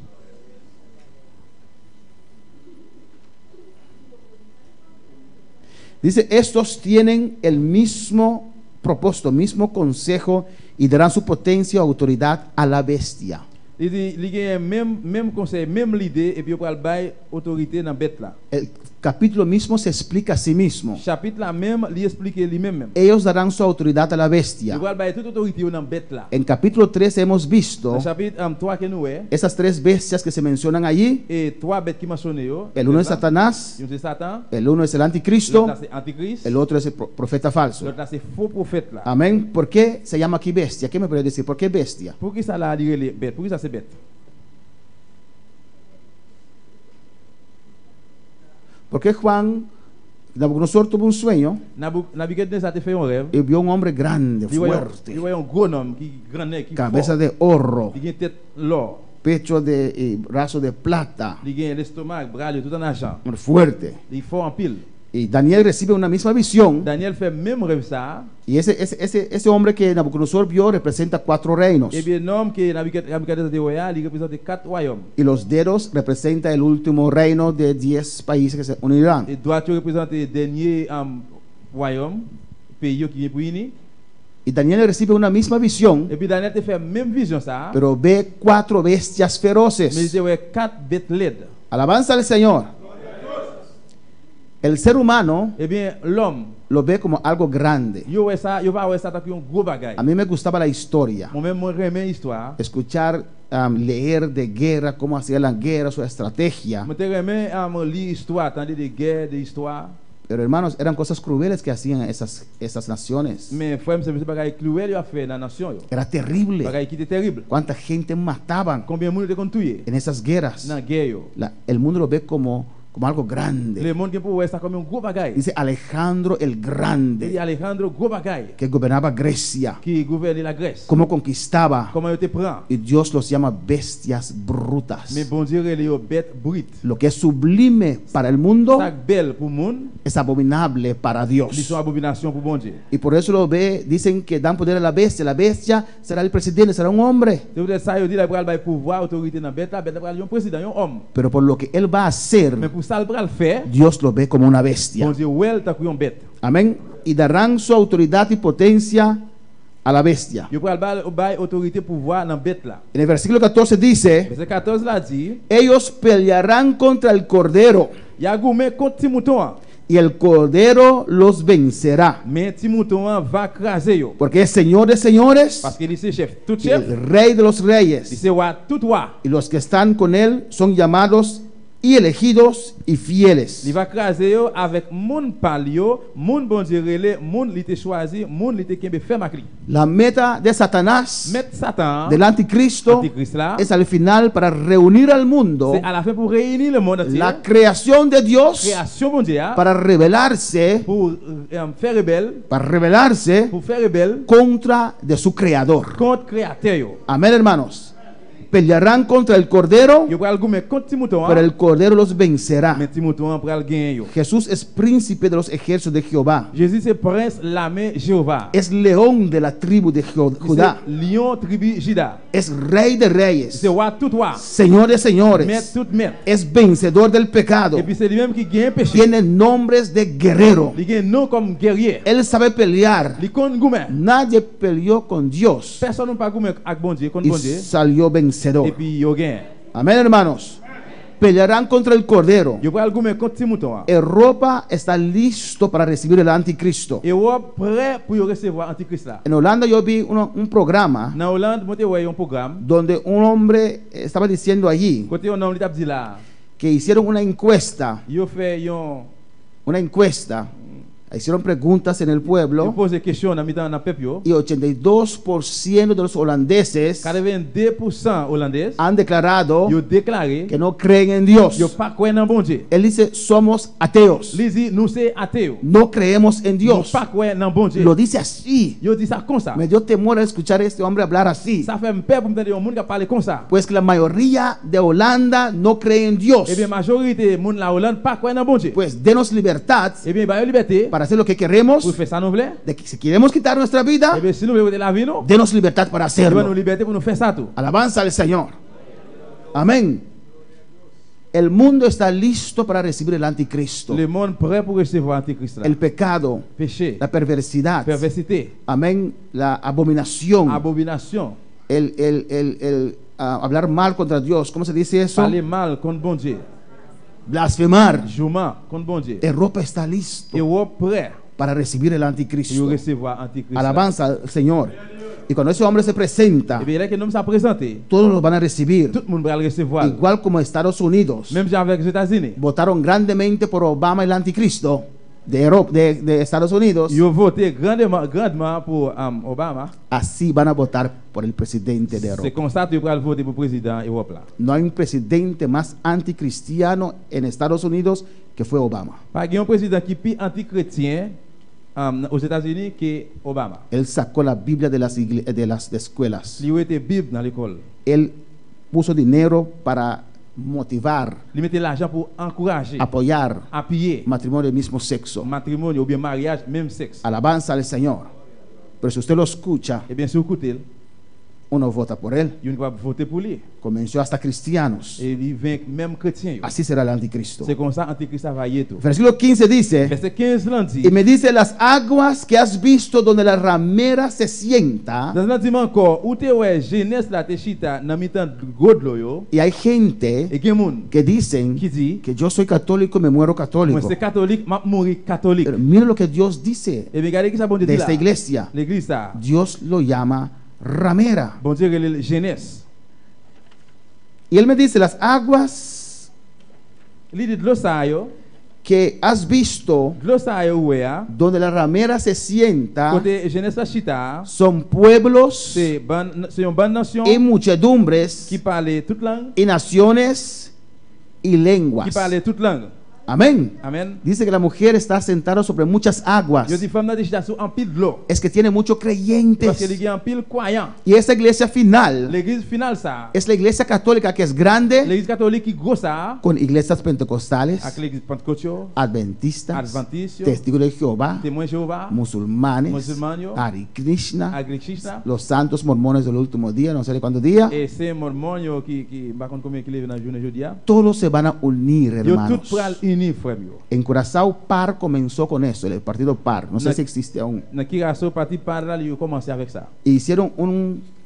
Speaker 2: Dice, estos tienen el mismo propósito, mismo consejo y darán su potencia y autoridad a la bestia.
Speaker 3: Il dit il y a même conseil, même l'idée et puis il va bailler autorité dans bête là.
Speaker 2: El capítulo mismo se explica a sí mismo.
Speaker 3: Chapitre là même, il explique lui-même.
Speaker 2: Ellos darán su autoridad a la bestia.
Speaker 3: Il va bailler toute autorité dans bête là.
Speaker 2: En capítulo 13 hemos visto
Speaker 3: Dans chapitre 3 que nous est
Speaker 2: esas 3 bestias que se mencionan allí.
Speaker 3: et 3 bêtes qui mentionné yo.
Speaker 2: El uno es Satanás,
Speaker 3: C'est Satan,
Speaker 2: el uno es el
Speaker 3: l'autre
Speaker 2: anticristo,
Speaker 3: là c'est Antichrist,
Speaker 2: el otro es el profeta falso.
Speaker 3: l'autre là c'est faux prophète là.
Speaker 2: Amén. ¿Por qué se llama aquí bestia? ¿Qué me puede decir? ¿Por qué bestia?
Speaker 3: Pour qui ça là dire les bêtes? Pour qui ça c'est bête?
Speaker 2: Porque Juan, Nabucodonosor tuvo un sueño
Speaker 3: Nabucodonosor a fait un rêve.
Speaker 2: y vio un hombre grande,
Speaker 3: Il
Speaker 2: fuerte,
Speaker 3: voyait un gros homme qui grand nez, qui
Speaker 2: cabeza
Speaker 3: fort,
Speaker 2: de oro,
Speaker 3: qui a une tête l'or,
Speaker 2: pecho y brazo de plata,
Speaker 3: il a l'estomac, bras tout en argent.
Speaker 2: hombre fuerte.
Speaker 3: Il est fort en pile.
Speaker 2: Y Daniel recibe una misma visión
Speaker 3: Daniel fait même rêve ça.
Speaker 2: y ese hombre que Nabucodonosor vio representa 4 reinos
Speaker 3: Et bien l'homme que Nabucodonosor de royal, il représente 4 royaumes.
Speaker 2: y los dedos representa el último reino de 10 países que se unirán.
Speaker 3: Et droiture représente le dernier royaume, pays qui vient pour unir.
Speaker 2: Y Daniel recibe una misma visión,
Speaker 3: Et puis Daniel te fait même vision ça.
Speaker 2: pero ve 4 bestias
Speaker 3: Mais il
Speaker 2: feroces.
Speaker 3: te voit 4 bêtes laides.
Speaker 2: Alabanza al Señor. El ser humano
Speaker 3: Eh bien l'homme,
Speaker 2: lo ve como algo grande.
Speaker 3: Yo ouais ça, yo va ouais ça tant un gros bagage.
Speaker 2: A mí me gustaba la historia,
Speaker 3: Moi-même moi remets histoire.
Speaker 2: escuchar, leer de guerra, cómo hacía la guerra, su estrategia.
Speaker 3: Moi te remets lire histoire, attendre des guerres, des histoires.
Speaker 2: Pero hermanos, eran cosas crueles que hacían esas naciones.
Speaker 3: Mais frère, c'est bagage cruel yo a fait dans nation yo.
Speaker 2: Era terrible.
Speaker 3: Bagage qui était terrible.
Speaker 2: Cuánta gente mataban
Speaker 3: Combien de monde te contuye
Speaker 2: en esas guerras.
Speaker 3: dans guerre yo.
Speaker 2: El mundo lo ve como algo grande.
Speaker 3: Le monde qui pour ouais ça comme un gros bagage.
Speaker 2: Dice Alejandro el
Speaker 3: Et
Speaker 2: Grande,
Speaker 3: Alejandro gros bagage
Speaker 2: que gobernaba Grecia,
Speaker 3: qui gouvernait la Grèce.
Speaker 2: cómo conquistaba.
Speaker 3: Comment il te prend?
Speaker 2: Y Dios los llama bestias brutas.
Speaker 3: Mais bon Dieu les bêtes brutes.
Speaker 2: Lo que es sublime para el mundo
Speaker 3: Ça belle pour monde,
Speaker 2: es abominable para
Speaker 3: ils
Speaker 2: Dios.
Speaker 3: sont abomination pour bon Dieu.
Speaker 2: Y por eso lo ve, dicen que dan poder a la bestia. La bestia será el presidente, será un hombre.
Speaker 3: C'est peut-être ça il dit la pral bail pouvoir, autorité dans bête, la bête pral un président, un homme.
Speaker 2: Pero por lo que él va a hacer,
Speaker 3: Mais pour ça le pral faire,
Speaker 2: Dios lo ve como una bestia.
Speaker 3: bon Dieu well ta un bête.
Speaker 2: Amén. Y darán su autoridad y potencia a la bestia.
Speaker 3: Yo pral bail autorité pouvoir dans bête là.
Speaker 2: En el versículo 14 dice,
Speaker 3: Verset 14 là dit,
Speaker 2: ellos pelearán contra el cordero
Speaker 3: y a goumé contre ti mouton,
Speaker 2: y el cordero los vencerá.
Speaker 3: mais ti mouton va craser yo.
Speaker 2: Porque es Señor de señores
Speaker 3: Parce qu'il est chef, tout
Speaker 2: y
Speaker 3: chef,
Speaker 2: el Rey de los
Speaker 3: il
Speaker 2: reyes.
Speaker 3: c'est roi, tout roi.
Speaker 2: Y los que están con él son llamados y elegidos y fieles.
Speaker 3: Il va craser yo avec moun palio, moun bon Dieu relé, moun li te choisi, moun li te kembe faire makli.
Speaker 2: La meta de Satanás,
Speaker 3: Mettre Satan,
Speaker 2: del anticristo,
Speaker 3: Antichrist là,
Speaker 2: es al final para reunir al mundo,
Speaker 3: c'est à la fin pour réunir le monde entier.
Speaker 2: la creación de Dios,
Speaker 3: Création bon Dieu
Speaker 2: para rebelarse,
Speaker 3: pour faire rebelle,
Speaker 2: para rebelarse contra de su creador.
Speaker 3: contre créateur yo.
Speaker 2: Amén, hermanos. Pelearán contra el cordero,
Speaker 3: Yo pral goume contre ti mouton,
Speaker 2: pero el cordero los vencerá.
Speaker 3: mais ti mouton pral gagner yo.
Speaker 2: Jesús es príncipe de los ejércitos de Jehová.
Speaker 3: Jésus c'est prince l'armée Jéhovah.
Speaker 2: Es león de la tribu de Judá.
Speaker 3: C'est lion tribu Juda.
Speaker 2: Es rey de reyes.
Speaker 3: C'est roi tout roi.
Speaker 2: Señor de
Speaker 3: Maître
Speaker 2: señores.
Speaker 3: tout maître.
Speaker 2: Es vencedor del pecado.
Speaker 3: Et puis c'est lui-même qui gagne péché.
Speaker 2: Tiene nombres de guerrero.
Speaker 3: Il gagne non comme guerrier.
Speaker 2: Él sabe pelear.
Speaker 3: Il compte goumen.
Speaker 2: Nadie peleó con Dios
Speaker 3: Personne n'a pas goumen avec bon Dieu, contre
Speaker 2: y
Speaker 3: bon Dieu.
Speaker 2: salió
Speaker 3: Et
Speaker 2: vencedor.
Speaker 3: puis yo gagne.
Speaker 2: Amén, hermanos. Pelearán contra el cordero.
Speaker 3: Yo pral goumen contre ti mouton.
Speaker 2: Europa está listo para recibir el anticristo.
Speaker 3: Et on prêt pour yo recevoir antichrist là.
Speaker 2: En Holanda yo vi un programa
Speaker 3: Dans Hollande, moi te voyais un programme.
Speaker 2: donde un hombre estaba diciendo allí
Speaker 3: Côté on homme li t'a dit là,
Speaker 2: que hicieron una encuesta.
Speaker 3: yo fait yon
Speaker 2: Hicieron preguntas en el
Speaker 3: yo
Speaker 2: pueblo
Speaker 3: pose question dans mi-temps dans peuple yo.
Speaker 2: y 82% de los holandeses
Speaker 3: 82% hollandais
Speaker 2: han declarado
Speaker 3: yo déclaré
Speaker 2: que no creen en Dios.
Speaker 3: yo pas croire dans bon Dieu.
Speaker 2: Él dice, somos ateos.
Speaker 3: Li dit nous c'est athée.
Speaker 2: No creemos en
Speaker 3: Nous
Speaker 2: Dios.
Speaker 3: pas croire dans bon Dieu.
Speaker 2: Lo dice así.
Speaker 3: Yo dis ça comme ça.
Speaker 2: Me dio temor al escuchar a este hombre hablar así.
Speaker 3: Ça fait peur pour me dire un monde qui parle comme ça.
Speaker 2: Pues que la mayoría de Holanda no cree en Dios.
Speaker 3: Eh bien majorité monde la Hollande pas croire dans bon Dieu.
Speaker 2: Pues denos libertad
Speaker 3: Eh bien ba yo liberté
Speaker 2: para hacer lo que queremos.
Speaker 3: pour faire ça nous voulons.
Speaker 2: De que si queremos quitar nuestra vida,
Speaker 3: Eh bien si nous voulons la vie nous,
Speaker 2: denos libertad para
Speaker 3: eh bien nous
Speaker 2: hacerlo.
Speaker 3: liberté pour nous faire ça tout.
Speaker 2: Alabanza al Señor. Amén. El mundo está listo para recibir el anticristo.
Speaker 3: Le monde prêt pour recevoir antichrist là.
Speaker 2: El pecado,
Speaker 3: Péché,
Speaker 2: la perversidad,
Speaker 3: perversité,
Speaker 2: amén, la abominación,
Speaker 3: abomination,
Speaker 2: hablar mal contra Dios. ¿Cómo se dice eso?
Speaker 3: parler mal contre bon Dieu,
Speaker 2: Blasfemar.
Speaker 3: jurement contre bon Dieu.
Speaker 2: Europa está listo
Speaker 3: Et on prêt
Speaker 2: para recibir el
Speaker 3: pour
Speaker 2: anticristo.
Speaker 3: recevoir antichrist.
Speaker 2: Alabanza al Señor. Y cuando ese hombre se presenta,
Speaker 3: Eh bien là que nous s'est présenté,
Speaker 2: todos los van a recibir.
Speaker 3: tout le monde va le recevoir.
Speaker 2: Igual como Estados Unidos
Speaker 3: Même genre avec les États-Unis.
Speaker 2: votaron grandemente por Obama, el anticristo de Europa, de Estados Unidos.
Speaker 3: Ils ont voté grandement pour Obama.
Speaker 2: Así van a votar por el presidente de
Speaker 3: C'est
Speaker 2: Europa.
Speaker 3: comme ça que tu vas voter pour le président Europe là.
Speaker 2: No hay un presidente más anticristiano en Estados Unidos que fue Obama.
Speaker 3: Pas qu'il y a un président qui est plus anti-chrétien aux États-Unis que Obama.
Speaker 2: Él sacó la Biblia de las escuelas.
Speaker 3: Il a été Bible dans l'école.
Speaker 2: Él puso dinero para motivar,
Speaker 3: Il mettait l'argent pour encourager,
Speaker 2: apoyar
Speaker 3: appuyer
Speaker 2: matrimonio del mismo sexo.
Speaker 3: matrimonio ou bien mariage même sexe.
Speaker 2: Alabanza al Señor. Pero si usted lo escucha,
Speaker 3: Eh bien, si vous écoutez,
Speaker 2: uno vota por él.
Speaker 3: Yon va voter pour lui.
Speaker 2: Convenció hasta cristianos.
Speaker 3: Et il vient même chrétien.
Speaker 2: Así será el anticristo.
Speaker 3: C'est comme ça Antichrist va y tout.
Speaker 2: Versículo 15 dice,
Speaker 3: Verset 15 là
Speaker 2: y
Speaker 3: dit.
Speaker 2: me dice, las aguas que has visto donde la ramera se sienta,
Speaker 3: Dans l'antime encore, où te ouais jeunesse la te chita dans mi-temps gros de l'eau yo.
Speaker 2: y hay gente
Speaker 3: Et gen moun
Speaker 2: que dicen
Speaker 3: qui dit
Speaker 2: que yo soy católico y me muero
Speaker 3: moi
Speaker 2: católico.
Speaker 3: c'est catholique, m'a mourir catholique.
Speaker 2: Pero mira lo que Dios dice
Speaker 3: Et bien regardez qui ça bon Dieu
Speaker 2: de
Speaker 3: dit
Speaker 2: esta
Speaker 3: là.
Speaker 2: iglesia.
Speaker 3: L'église ça.
Speaker 2: Dios lo llama ramera.
Speaker 3: Bon Dieu relève jeunesse.
Speaker 2: Y él me dice, las aguas
Speaker 3: Li dit l'eau ça yo,
Speaker 2: que has visto
Speaker 3: l'eau ça yo ouais a.
Speaker 2: donde la ramera se sienta
Speaker 3: Côté jeunesse la chita,
Speaker 2: son pueblos
Speaker 3: c'est une bonne nation
Speaker 2: y muchedumbres
Speaker 3: qui parle toute langue,
Speaker 2: y naciones y lenguas.
Speaker 3: qui parle toute langue.
Speaker 2: Amén.
Speaker 3: Amen.
Speaker 2: Dice que la mujer está sentada sobre muchas aguas.
Speaker 3: Yo dis femme nan de chita sous en pile de l'eau.
Speaker 2: Es que tiene muchos
Speaker 3: Parce que
Speaker 2: creyentes.
Speaker 3: il y a en pile croyant.
Speaker 2: Y esa iglesia final
Speaker 3: L'église finale ça.
Speaker 2: es la iglesia católica que es grande,
Speaker 3: L'église catholique qui gros ça.
Speaker 2: con iglesias pentecostales,
Speaker 3: Avec l'église pentecôte,
Speaker 2: adventistas,
Speaker 3: Adventistas,
Speaker 2: testigos de Jehová,
Speaker 3: témoins Jéhovah,
Speaker 2: musulmanes,
Speaker 3: musulmanes,
Speaker 2: Hare Krishna,
Speaker 3: avec Krishna.
Speaker 2: los santos mormones del último día, no sé de cuántos días.
Speaker 3: Et c'est mormon yo qui par contre combien qui lève dans journée aujourd'hui.
Speaker 2: Todos se van a unir,
Speaker 3: Yo tout
Speaker 2: hermanos.
Speaker 3: pral uni frère yo.
Speaker 2: En Curazao, PAR comenzó con eso, el partido PAR, no sé
Speaker 3: Na-
Speaker 2: si existe aún.
Speaker 3: Dans qui raso parti par là, yo commencé avec ça.
Speaker 2: Hicieron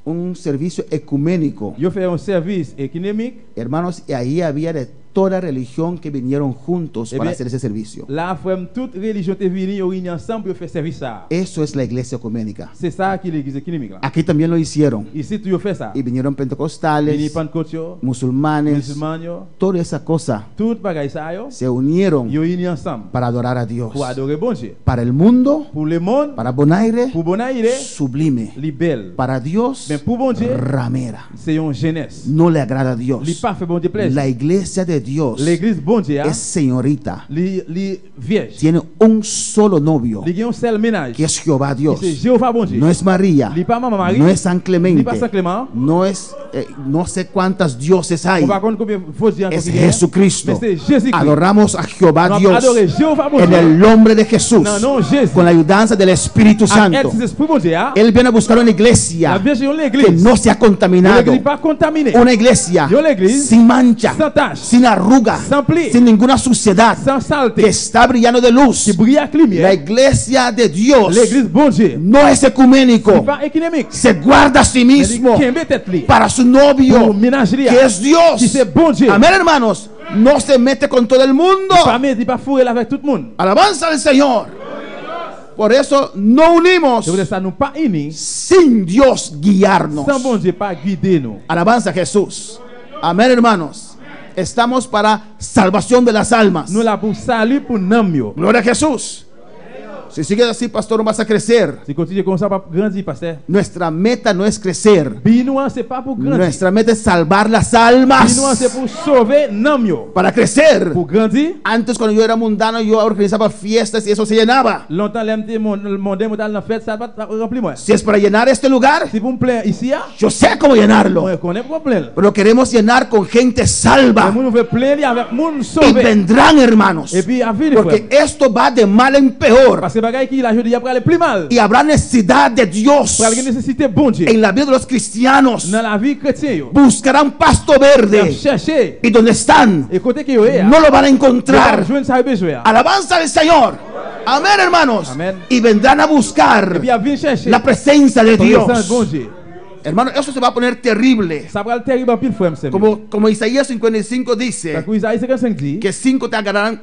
Speaker 2: un servicio ecuménico,
Speaker 3: Yo fait un service économique.
Speaker 2: hermanos, y ahí había de toda religión que vinieron juntos
Speaker 3: Eh
Speaker 2: para
Speaker 3: bien,
Speaker 2: hacer ese servicio.
Speaker 3: Là frère toute religion te venu yo réuni ensemble pour faire service ça.
Speaker 2: Eso es la iglesia ecuménica.
Speaker 3: C'est ça qui l'église économique là.
Speaker 2: Aquí también lo hicieron.
Speaker 3: Ici tu yo fait ça.
Speaker 2: Y vinieron
Speaker 3: Vini
Speaker 2: pentecostales,
Speaker 3: pentecôte yo,
Speaker 2: musulmanes,
Speaker 3: musulman yo,
Speaker 2: toda esa cosa
Speaker 3: tout bagay ça yo,
Speaker 2: se unieron
Speaker 3: yo réuni ensemble
Speaker 2: para adorar a Dios.
Speaker 3: pour adorer bon Dieu.
Speaker 2: Para el mundo,
Speaker 3: Pour le monde,
Speaker 2: para Bonaire,
Speaker 3: pour Bonaire,
Speaker 2: sublime.
Speaker 3: li belle.
Speaker 2: Para Dios,
Speaker 3: Mais pour bon Dieu,
Speaker 2: ramera.
Speaker 3: c'est une jeunesse.
Speaker 2: No le agrada a
Speaker 3: Li
Speaker 2: Dios.
Speaker 3: pas fait bon Dieu plaisir.
Speaker 2: La iglesia de Dios
Speaker 3: L'église bon Dieu,
Speaker 2: es señorita.
Speaker 3: li vierge.
Speaker 2: Tiene un solo novio,
Speaker 3: Li gen un seul ménage.
Speaker 2: que es Jehová Dios.
Speaker 3: C'est Jéhovah bon Dieu.
Speaker 2: No es María,
Speaker 3: Li pas maman Marie.
Speaker 2: no es San
Speaker 3: Li
Speaker 2: Clemente,
Speaker 3: pas Saint Clément.
Speaker 2: no es, no sé cuántas dioses hay.
Speaker 3: On va compter combien faux dieux
Speaker 2: Es
Speaker 3: encore qu'il y a.
Speaker 2: Jesucristo.
Speaker 3: Mais c'est Jésus-Christ.
Speaker 2: Adoramos a Jehová
Speaker 3: Nous
Speaker 2: Dios
Speaker 3: adorer Jéhovah bon
Speaker 2: en
Speaker 3: Dieu.
Speaker 2: el nombre de Jesús,
Speaker 3: Non, non, Jésus.
Speaker 2: con la ayudanza del Espíritu
Speaker 3: Avec
Speaker 2: Santo.
Speaker 3: cet esprit bon Dieu,
Speaker 2: Él viene a buscar una
Speaker 3: la
Speaker 2: iglesia
Speaker 3: vierge yon
Speaker 2: que
Speaker 3: l'église.
Speaker 2: no sea contaminado,
Speaker 3: L'église pas contaminée.
Speaker 2: una iglesia
Speaker 3: Yo la iglesia
Speaker 2: sin mancha,
Speaker 3: sans tache,
Speaker 2: sin arruga,
Speaker 3: sans pli,
Speaker 2: sin ninguna suciedad,
Speaker 3: sans saleté,
Speaker 2: que está brillando de luz.
Speaker 3: qui brille avec
Speaker 2: La
Speaker 3: lumière.
Speaker 2: iglesia de Dios
Speaker 3: L'église bon Dieu.
Speaker 2: no es ecuménico,
Speaker 3: C'est pas économique.
Speaker 2: se guarda a sí mismo
Speaker 3: Qui aime tête li.
Speaker 2: para su
Speaker 3: Pour
Speaker 2: novio,
Speaker 3: ménagerie.
Speaker 2: que es Dios.
Speaker 3: Qui c'est bon Dieu.
Speaker 2: Amén, hermanos. No se mete con todo el mundo.
Speaker 3: Pas mettre, pas fourrer avec tout le monde.
Speaker 2: Alabanza al Señor. Por eso no unimos
Speaker 3: C'est pour ça nous pas unis.
Speaker 2: sin Dios guiarnos.
Speaker 3: Sans bon Dieu pas guider nous.
Speaker 2: Alabanza a Jesús. Amén, hermanos. Estamos para salvación de las almas.
Speaker 3: Nous là pour salut pour nam yo.
Speaker 2: Gloria a Jesús. Si sigues así, pastor, no vas a crecer.
Speaker 3: Si continue comme ça, pas grandir, pasteur.
Speaker 2: Nuestra meta no es crecer.
Speaker 3: Binois, c'est pas pour grandir.
Speaker 2: Nuestra meta es salvar las almas.
Speaker 3: Binois, c'est pour sauver nam yo.
Speaker 2: Para crecer.
Speaker 3: Pour grandir,
Speaker 2: Antes, cuando yo era mundano, yo organizaba fiestas y eso se llenaba.
Speaker 3: longtemps, l'MT, mon dans la fête, ça va remplir moi.
Speaker 2: Si es para llenar este lugar,
Speaker 3: Si vous me plaît ici,
Speaker 2: yo sé cómo llenarlo.
Speaker 3: moi, connais pour plein.
Speaker 2: Pero queremos llenar con gente
Speaker 3: Mais
Speaker 2: salva.
Speaker 3: nous veut plein avec moun
Speaker 2: Y
Speaker 3: sauvé.
Speaker 2: vendrán, hermanos.
Speaker 3: Et puis, à vie,
Speaker 2: Porque esto va de mal en peor.
Speaker 3: parce que bagay qui la jodi après aller plus mal.
Speaker 2: Y habrá necesidad de Dios.
Speaker 3: Pour aller nécessité bon Dieu.
Speaker 2: En la vida de los cristianos
Speaker 3: Dans la vie chrétienne yo.
Speaker 2: buscarán pasto verde.
Speaker 3: Chercher.
Speaker 2: Y donde están,
Speaker 3: Et côté que yo est,
Speaker 2: no lo van a encontrar.
Speaker 3: joindre ça besoin.
Speaker 2: Alabanza al Señor. Amén, hermanos.
Speaker 3: Amén.
Speaker 2: Y vendrán a buscar
Speaker 3: Et puis, à venir chercher.
Speaker 2: la presencia de
Speaker 3: Connaissance bon
Speaker 2: Dios.
Speaker 3: Dieu.
Speaker 2: Hermano, eso se va a poner terrible.
Speaker 3: Ça va le terrible en pile frère m'sais.
Speaker 2: Como Isaías 55 dice,
Speaker 3: Parce que Isaïe 55 dit
Speaker 2: que 5 te agarrarán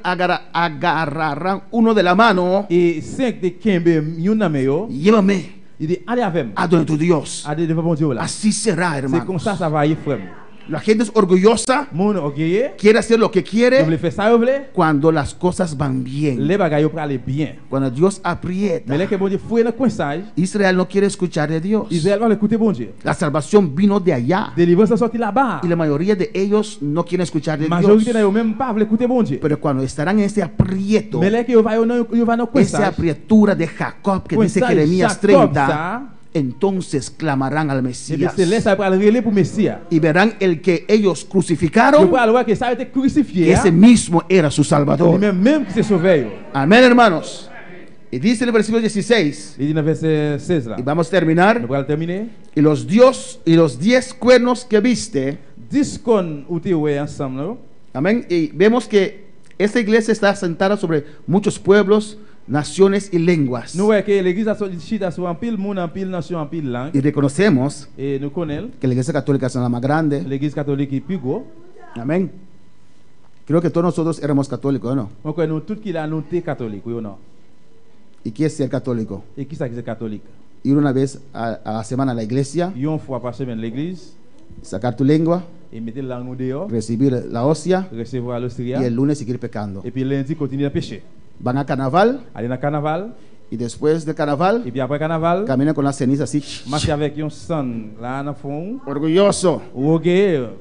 Speaker 2: uno de la mano.
Speaker 3: et 5 de kembe yon nan yo,
Speaker 2: Llévame
Speaker 3: il dit allez avec moi.
Speaker 2: a donde tu Dios.
Speaker 3: Allez devant bon Dieu là.
Speaker 2: Así será,
Speaker 3: C'est
Speaker 2: hermano.
Speaker 3: comme ça va y frère.
Speaker 2: La gente es orgullosa,
Speaker 3: Mon orgueilleux,
Speaker 2: quiere hacer lo que
Speaker 3: vous
Speaker 2: quiere
Speaker 3: voulez faire ça vous voulez,
Speaker 2: cuando las cosas van bien.
Speaker 3: les bagailles pour aller bien.
Speaker 2: Cuando Dios
Speaker 3: Mais
Speaker 2: aprieta.
Speaker 3: là que bon Dieu fouille dans coinsage,
Speaker 2: Israel no quiere escuchar de Dios.
Speaker 3: Israël va écouter bon Dieu.
Speaker 2: La salvación vino de allá.
Speaker 3: Délivrance est sorti là-bas.
Speaker 2: Y la mayoría de ellos no quieren escuchar de Dios.
Speaker 3: Majorité n'a même pas voulu écouter bon Dieu.
Speaker 2: Pero cuando estarán en ese aprieto,
Speaker 3: Mais là que yo va dans
Speaker 2: esa
Speaker 3: coinsage,
Speaker 2: aprietura de Jacob que dice
Speaker 3: coinsage
Speaker 2: Jeremías
Speaker 3: Jacob
Speaker 2: 30,
Speaker 3: ça,
Speaker 2: entonces clamarán al
Speaker 3: et puis
Speaker 2: Mesías
Speaker 3: c'est là ça va le relais pour Messia.
Speaker 2: y verán el que ellos
Speaker 3: Je
Speaker 2: crucificaron,
Speaker 3: peux voir que ça a été crucifié.
Speaker 2: ese mismo era su Salvador.
Speaker 3: Lui-même même qui s'est sauvé.
Speaker 2: Amén, hermanos. Y dice en el versículo 16,
Speaker 3: Il dit dans verset 16 là.
Speaker 2: y vamos a
Speaker 3: Nous
Speaker 2: terminar,
Speaker 3: allons terminer.
Speaker 2: y los 10 cuernos que viste,
Speaker 3: 10 cônes ou te ouais ensemble là.
Speaker 2: amén, y vemos que esta iglesia está asentada sobre muchos pueblos, naciones y lenguas.
Speaker 3: Nous voyons que l'église a chita sur un pile monde, en pile nation, en pile langue.
Speaker 2: Y reconocemos
Speaker 3: Et nous connaissons
Speaker 2: que la iglesia católica es la más grande,
Speaker 3: l'église catholique est plus gros.
Speaker 2: amén. Creo que todos nosotros éramos católicos, ¿no?
Speaker 3: Donc nous tout qui l'a noté catholique, oui ou non?
Speaker 2: ¿Y qué es ser católico?
Speaker 3: Et qui ça qui est catholique?
Speaker 2: Ir una vez a la semana a la iglesia,
Speaker 3: Une fois par semaine l'église
Speaker 2: sacar tu lengua,
Speaker 3: et mettre la langue dehors,
Speaker 2: recibir la hostia
Speaker 3: recevoir
Speaker 2: y
Speaker 3: l'hostia
Speaker 2: el lunes seguir pecando.
Speaker 3: et puis lundi continuer à pécher.
Speaker 2: Van a carnaval
Speaker 3: Aller dans le carnaval
Speaker 2: y después del carnaval
Speaker 3: et puis après carnaval,
Speaker 2: caminan con la ceniza así.
Speaker 3: marcher avec un sang là dans le fond,
Speaker 2: Orgulloso,
Speaker 3: ou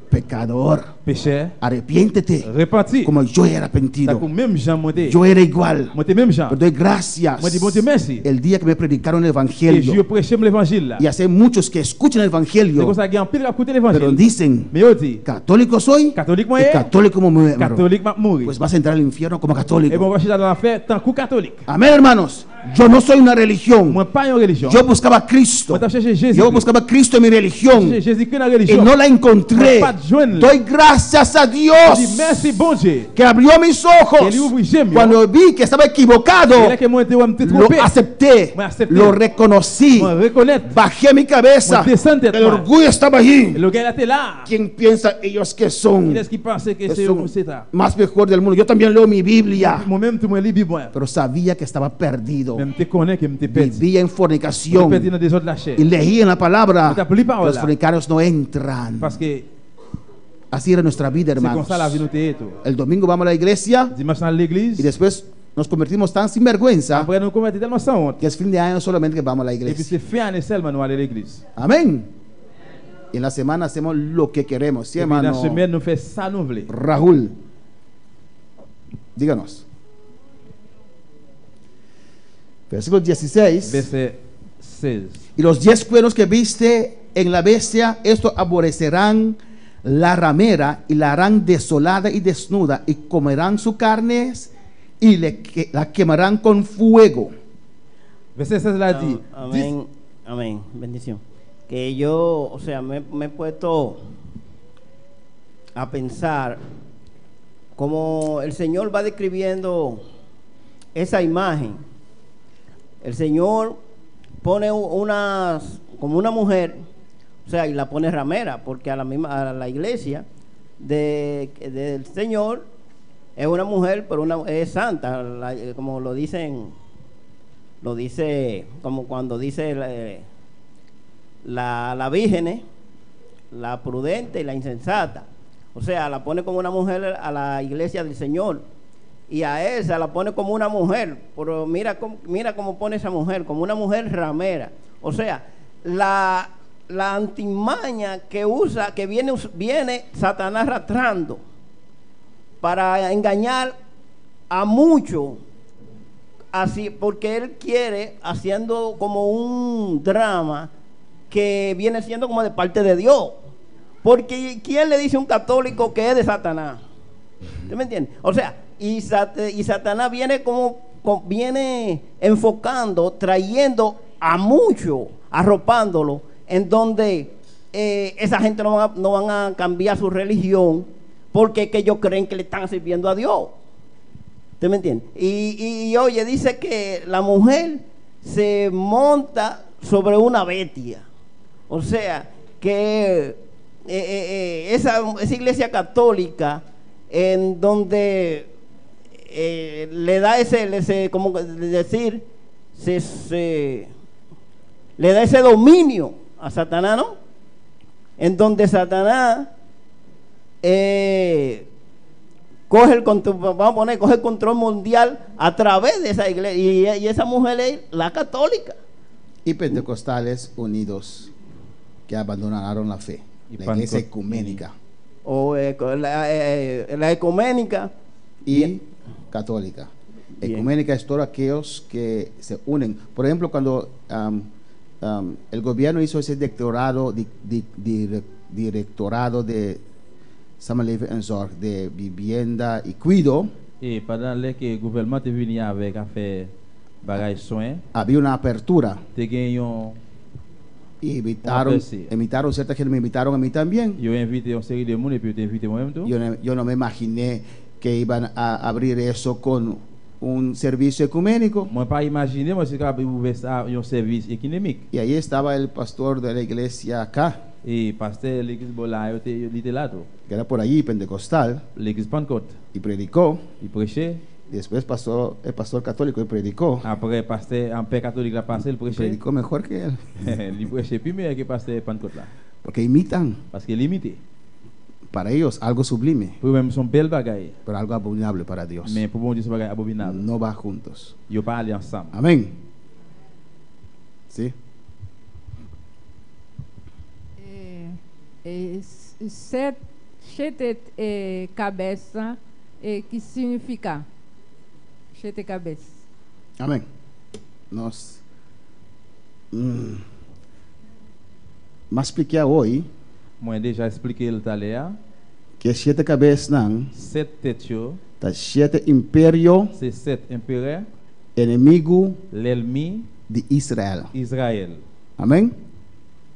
Speaker 2: pecador,
Speaker 3: péché,
Speaker 2: arrepiéntete
Speaker 3: repenti.
Speaker 2: como yo era
Speaker 3: Ça
Speaker 2: arrepentido.
Speaker 3: comme même Jean monté.
Speaker 2: Yo era igual.
Speaker 3: Monté même Jean.
Speaker 2: Pero doy gracias
Speaker 3: Moi dis bon Dieu merci.
Speaker 2: el día que me predicaron el
Speaker 3: Et je
Speaker 2: evangelio
Speaker 3: prêchais l'évangile là.
Speaker 2: y hace muchos que escuchan el
Speaker 3: C'est
Speaker 2: evangelio
Speaker 3: comme ça qu'il y a un pile qui a écouté
Speaker 2: pero
Speaker 3: l'évangile.
Speaker 2: dicen
Speaker 3: Mais on dit
Speaker 2: católico soy
Speaker 3: catholique
Speaker 2: y
Speaker 3: moi
Speaker 2: católico como muero.
Speaker 3: catholique m'a mourir.
Speaker 2: Pues vas a entrar al infierno como
Speaker 3: Et
Speaker 2: católico.
Speaker 3: bon va chercher dans l'enfer tant que catholique.
Speaker 2: Amén, hermanos. Yo no soy una religión.
Speaker 3: Moi pas une religion.
Speaker 2: Yo buscaba a Cristo.
Speaker 3: Moi t'as cherché Jésus.
Speaker 2: Yo buscaba a Cristo en mi religión
Speaker 3: Jésus que la
Speaker 2: y
Speaker 3: religion.
Speaker 2: no la encontré.
Speaker 3: Pas de joindre.
Speaker 2: Doy gracias a
Speaker 3: Je dis
Speaker 2: Dios
Speaker 3: merci bon Dieu.
Speaker 2: que abrió mis ojos.
Speaker 3: Que lui ouvre les yeux.
Speaker 2: Cuando vi que estaba equivocado,
Speaker 3: Et là que moi était me
Speaker 2: lo
Speaker 3: trompé.
Speaker 2: acepté,
Speaker 3: Moi accepté.
Speaker 2: lo reconocí,
Speaker 3: Moi reconnaître.
Speaker 2: bajé mi cabeza.
Speaker 3: Moi descendre tête.
Speaker 2: El orgullo estaba
Speaker 3: Et
Speaker 2: allí.
Speaker 3: le gars là était là.
Speaker 2: ¿Quién piensa ellos que
Speaker 3: Il
Speaker 2: son?
Speaker 3: est-ce qu'il pensait que c'est
Speaker 2: Son
Speaker 3: c'est ça.
Speaker 2: más mejor del mundo. Yo también leo mi Biblia,
Speaker 3: Moi-même tout moi lis Bible.
Speaker 2: pero sabía que estaba perdido.
Speaker 3: Même te connais que me te perdu.
Speaker 2: Vivía en
Speaker 3: Te
Speaker 2: fornicación
Speaker 3: perdu dans des autres la chair.
Speaker 2: y leí en la palabra.
Speaker 3: Te appelé par
Speaker 2: Los
Speaker 3: là.
Speaker 2: fornicarios no entran.
Speaker 3: Parce que
Speaker 2: Así era nuestra vida,
Speaker 3: c'est comme
Speaker 2: hermanos.
Speaker 3: ça la vie nous était tout.
Speaker 2: El domingo vamos a la iglesia
Speaker 3: Dimanche dans l'église.
Speaker 2: y después nos convertimos tan sinvergüenza
Speaker 3: Après nous convertis tellement sans honte.
Speaker 2: que es fin de año solamente que vamos a la
Speaker 3: Et puis
Speaker 2: iglesia.
Speaker 3: c'est fin année seulement nous aller à l'église.
Speaker 2: Amén. Y en la semana hacemos lo que queremos. ¿Sí,
Speaker 3: Et puis dans la
Speaker 2: hermano?
Speaker 3: semaine nous fait ça nous voulons.
Speaker 2: Raúl, díganos. Versículo 16.
Speaker 3: Verset 16.
Speaker 2: Y los 10 cuernos que viste en la bestia, esto aborrecerán la ramera y la harán desolada y desnuda y comerán su carne y la quemarán con fuego.
Speaker 3: Verset 16 là dit.
Speaker 4: Amén, amén, bendición. Que yo, o sea, me he puesto a pensar como el Señor va describiendo esa imagen. El Señor pone como una mujer, o sea, y la pone ramera, porque a la iglesia del Señor es una mujer, pero es santa, como lo dice como cuando dice la virgen, la prudente y la insensata. O sea, la pone como una mujer a la iglesia del Señor. Y a esa la pone como una mujer. Pero mira cómo pone esa mujer, como una mujer ramera. O sea, la antimaña que usa, que viene Satanás arrastrando para engañar a muchos. Así, porque él quiere, haciendo como un drama que viene siendo como de parte de Dios. Porque ¿quién le dice a un católico que es de Satanás? ¿Usted me entiende? O sea, y Satanás viene enfocando, trayendo a muchos, arropándolo, en donde esa gente no van a cambiar su religión, porque es que ellos creen que le están sirviendo a Dios. ¿Usted me entiende? Y oye, dice que la mujer se monta sobre una bestia. O sea, que esa iglesia católica, en donde le da como decir, le da ese dominio a Satanás, ¿no? En donde Satanás coge el control mundial a través de esa iglesia, y esa mujer es la católica.
Speaker 2: Y pentecostales unidos que abandonaron la fe.
Speaker 3: Y
Speaker 2: La iglesia ecuménica
Speaker 4: O la ecuménica
Speaker 2: y católica.
Speaker 4: Bien.
Speaker 2: Ecuménica es todos aquellos que se unen. Por ejemplo, cuando el gobierno hizo ese directorado de Samenleven en Zorg de vivienda y cuido,
Speaker 3: Et pendant que le gouvernement est venu avec affaire bagay soin,
Speaker 2: había una apertura.
Speaker 3: te gen yon
Speaker 2: Y invitaron cierta gente, me invitaron a mí también.
Speaker 3: yo invité une série de monde et puis yo te invité moi-même tout.
Speaker 2: Yo no me imaginé que iban a abrir eso con un servicio ecuménico.
Speaker 3: Moi pas imaginer moi c'est capable ouvrir ça un service économique.
Speaker 2: Y ahí estaba el pastor de la iglesia acá,
Speaker 3: Et pasteur l'église Bola yo était là tout.
Speaker 2: que era por allí, pentecostal,
Speaker 3: L'église Pentecôte,
Speaker 2: y predicó.
Speaker 3: il prêchait.
Speaker 2: Y después pasó el pastor católico y predicó.
Speaker 3: Après pasteur en père catholique la passé, il prêchait.
Speaker 2: Predicó mejor que él,
Speaker 3: Il prêchait plus mieux que pasteur Pentecôte là
Speaker 2: porque imitan
Speaker 3: parce qu'il limité.
Speaker 2: para ellos algo sublime,
Speaker 3: Pour même son bel bagaille,
Speaker 2: pero algo abominable para Dios.
Speaker 3: mais pour bon Dieu c'est bagaille abominable.
Speaker 2: No va juntos.
Speaker 3: Yo pas aller ensemble.
Speaker 2: Amén. ¿Sí?
Speaker 5: Sete cabeça, que significa? Sete cabeça.
Speaker 2: Amén. Nos mas expliqué hoy
Speaker 3: Moi déjà expliqué le talère,
Speaker 2: que 7 cabeças nan
Speaker 3: 7 têtes yo,
Speaker 2: tá 7 imperio
Speaker 3: c'est 7 empereurs,
Speaker 2: enemigo
Speaker 3: l'ennemi
Speaker 2: de Israel.
Speaker 3: Israël,
Speaker 2: Amén.